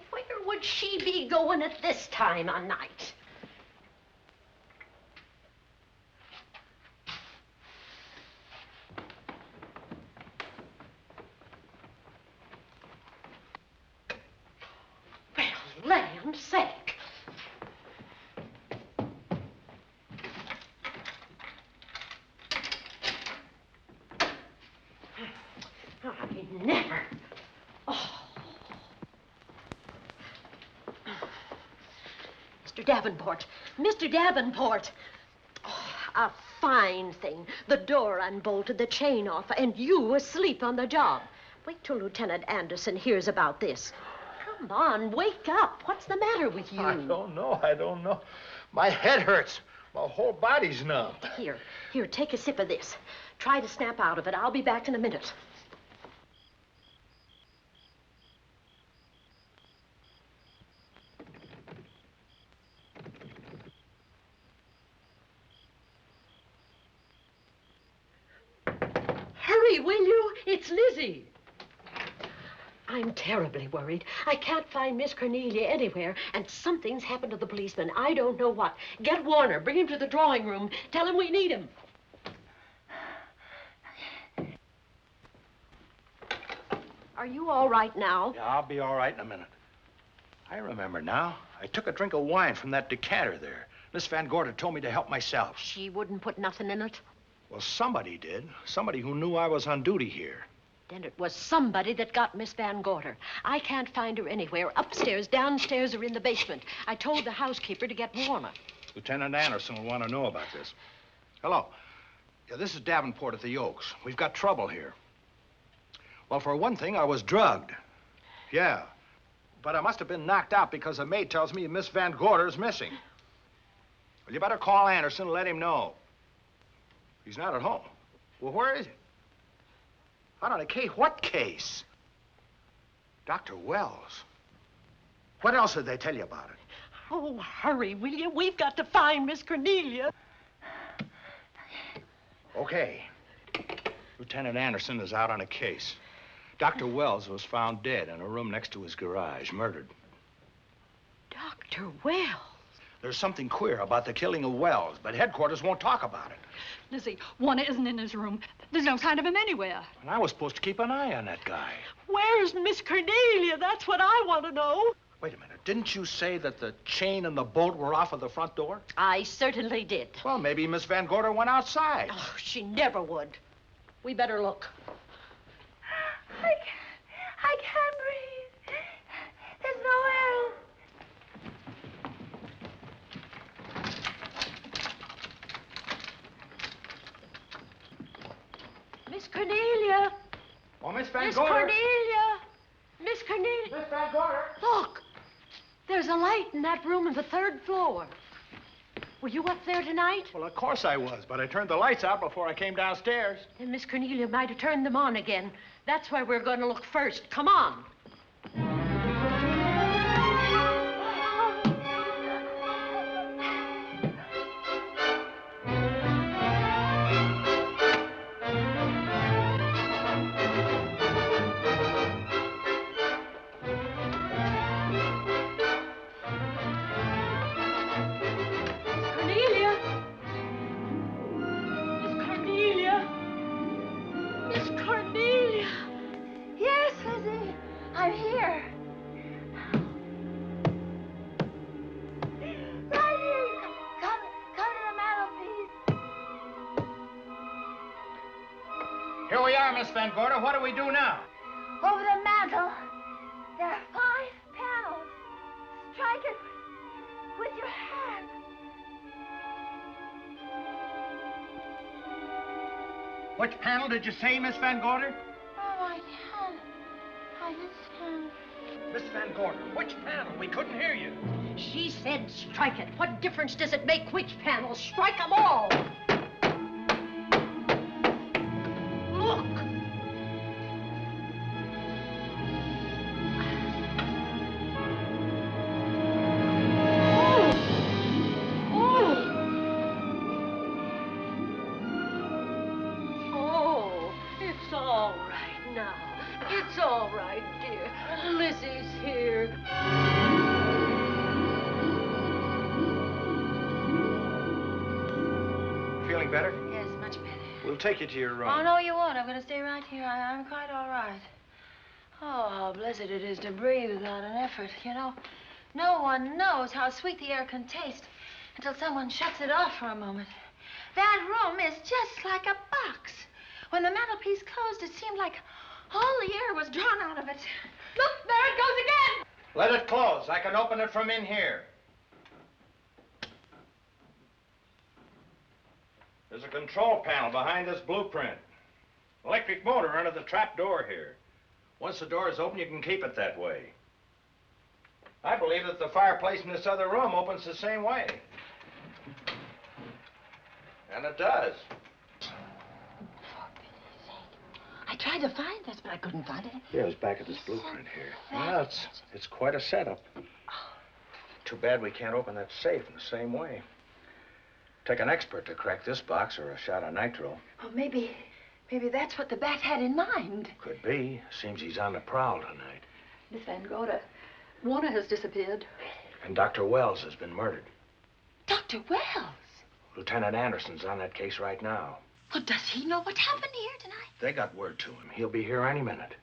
Where would she be going at this time of night? Well, land's sake. I never. Oh. Mr. Davenport. Mr. Davenport. Oh, a fine thing. The door unbolted, the chain off, and you asleep on the job. Wait till Lieutenant Anderson hears about this. Come on, wake up. What's the matter with you? I don't know. My head hurts. My whole body's numb. Here, take a sip of this. Try to snap out of it. I'll be back in a minute. Hurry, will you? It's Lizzie. I'm terribly worried. I can't find Miss Cornelia anywhere, and something's happened to the policeman. I don't know what. Get Warner. Bring him to the drawing room. Tell him we need him. Are you all right now? Yeah, I'll be all right in a minute. I remember now. I took a drink of wine from that decanter there. Miss Van Gorder told me to help myself. She wouldn't put nothing in it? Well, somebody did. Somebody who knew I was on duty here. Then it was somebody that got Miss Van Gorder. I can't find her anywhere. Upstairs, downstairs, or in the basement. I told the housekeeper to get Warner. Lieutenant Anderson will want to know about this. Hello. Yeah, this is Davenport at the Oaks. We've got trouble here. Well, for one thing, I was drugged. Yeah. But I must have been knocked out because the maid tells me Miss Van Gorder is missing. Well, you better call Anderson and let him know. He's not at home. Well, where is he? Out on a case? What case? Dr. Wells. What else did they tell you about it? Oh, hurry, will you? We've got to find Miss Cornelia. Okay. Lieutenant Anderson is out on a case. Dr. Wells was found dead in a room next to his garage, murdered. Dr. Wells? There's something queer about the killing of Wells, but headquarters won't talk about it. Lizzie, Warner isn't in his room. There's no sign of him anywhere. And I was supposed to keep an eye on that guy. Where's Miss Cornelia? That's what I want to know. Wait a minute. Didn't you say that the chain and the bolt were off of the front door? I certainly did. Well, maybe Miss Van Gorder went outside. Oh, she never would. We better look. I can't breathe. There's no air. Miss Cornelia. Oh, Miss Van Miss Gorder. Cornelia. Miss Cornelia. Miss Van Gorder. Look. There's a light in that room on the 3rd floor. Were you up there tonight? Well, of course I was, but I turned the lights out before I came downstairs. Then Miss Cornelia might have turned them on again. That's why we're going to look first. Come on. Yes, Lizzie. I'm here. Right here. Come to the mantelpiece. Here we are, Miss Van Gorder. What do we do now? Over the mantel, there are 5 panels. Strike it with your hand. Which panel did you say, Miss Van Gorder? Oh, I can't. I just can't. Miss Van Gorder, which panel? We couldn't hear you. She said strike it. What difference does it make which panel? Strike them all. Look. Oh, it's all right now. It's all right, dear. Lizzie's here. Feeling better? Yes, much better. We'll take you to your room. Oh, no, you won't. I'm going to stay right here. I'm quite all right. Oh, how blessed it is to breathe without an effort. You know, no one knows how sweet the air can taste until someone shuts it off for a moment. That room is just like a box. When the mantelpiece closed, it seemed like all the air was drawn out of it. Look, there it goes again. Let it close. I can open it from in here. There's a control panel behind this blueprint. Electric motor under the trap door here. Once the door is open, you can keep it that way. I believe that the fireplace in this other room opens the same way. And it does. I tried to find this, but I couldn't find it. Yeah, it's back at this blueprint here. Well, it's quite a setup. Too bad we can't open that safe in the same way. Take an expert to crack this box or a shot of nitro. Well, maybe that's what the bat had in mind. Could be. Seems he's on the prowl tonight. Miss Van Gorder, Warner has disappeared. And Dr. Wells has been murdered. Dr. Wells? Lieutenant Anderson's on that case right now. Well, does he know what happened here tonight? They got word to him. He'll be here any minute.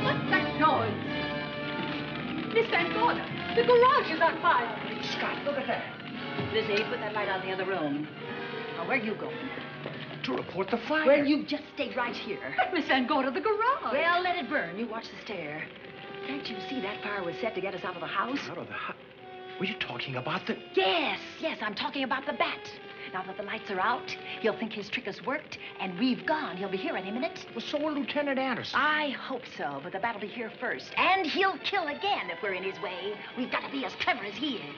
What's that noise? Miss Van Gorder, the garage is on fire. Scott, look at that. Lizzie, put that light out in the other room. Now, where are you going? to report the fire. Well, you just stay right here. But Miss Van, go to the garage. Well, let it burn. You watch the stair. Can't you see that fire was set to get us out of the house? Out of the house? Were you talking about the... Yes, I'm talking about the bat. Now that the lights are out, he'll think his trick has worked, and we've gone. He'll be here any minute. Well, so will Lieutenant Anderson. I hope so, but the bat will be here first. And he'll kill again if we're in his way. We've got to be as clever as he is.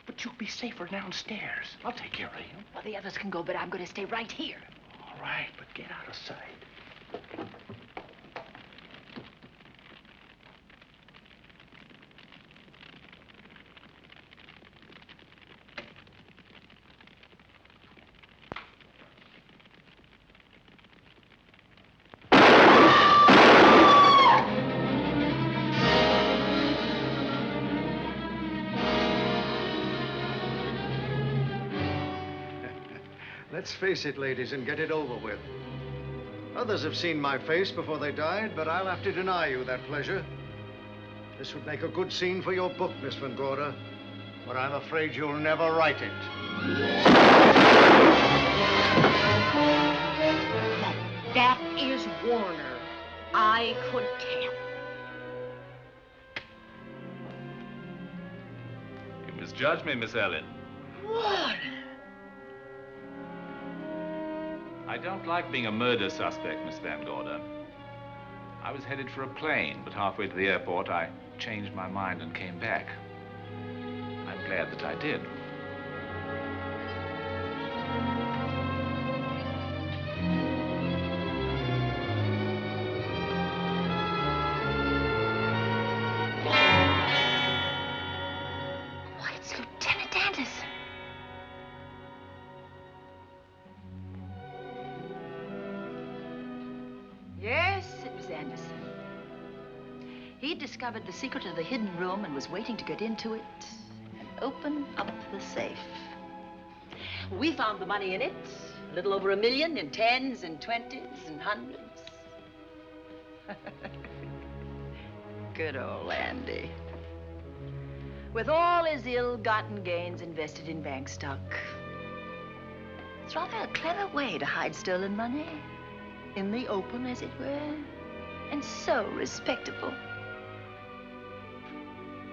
But you'll be safer downstairs. I'll take care of you. Well, the others can go, but I'm going to stay right here. All right, but get out of sight. Let's face it, ladies, and get it over with. Others have seen my face before they died, but I'll have to deny you that pleasure. This would make a good scene for your book, Miss Van Gorder, but I'm afraid you'll never write it. That is Warner. I could tell. You misjudged me, Miss Ellen. Warner! I don't like being a murder suspect, Miss Van Gorder. I was headed for a plane, but halfway to the airport, I changed my mind and came back. I'm glad that I did. Why, it's Lieutenant Anderson. Yes, it was Anderson. He'd discovered the secret of the hidden room and was waiting to get into it and open up the safe. We found the money in it, a little over $1 million in tens and twenties and hundreds. Good old Andy. With all his ill-gotten gains invested in bank stock. It's rather a clever way to hide stolen money. In the open, as it were, and so respectable.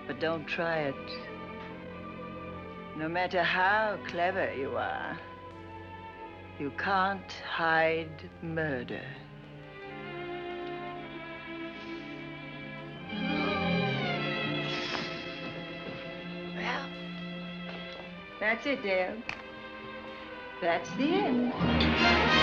But don't try it. No matter how clever you are, you can't hide murder. Well, that's it, Dale. That's the end.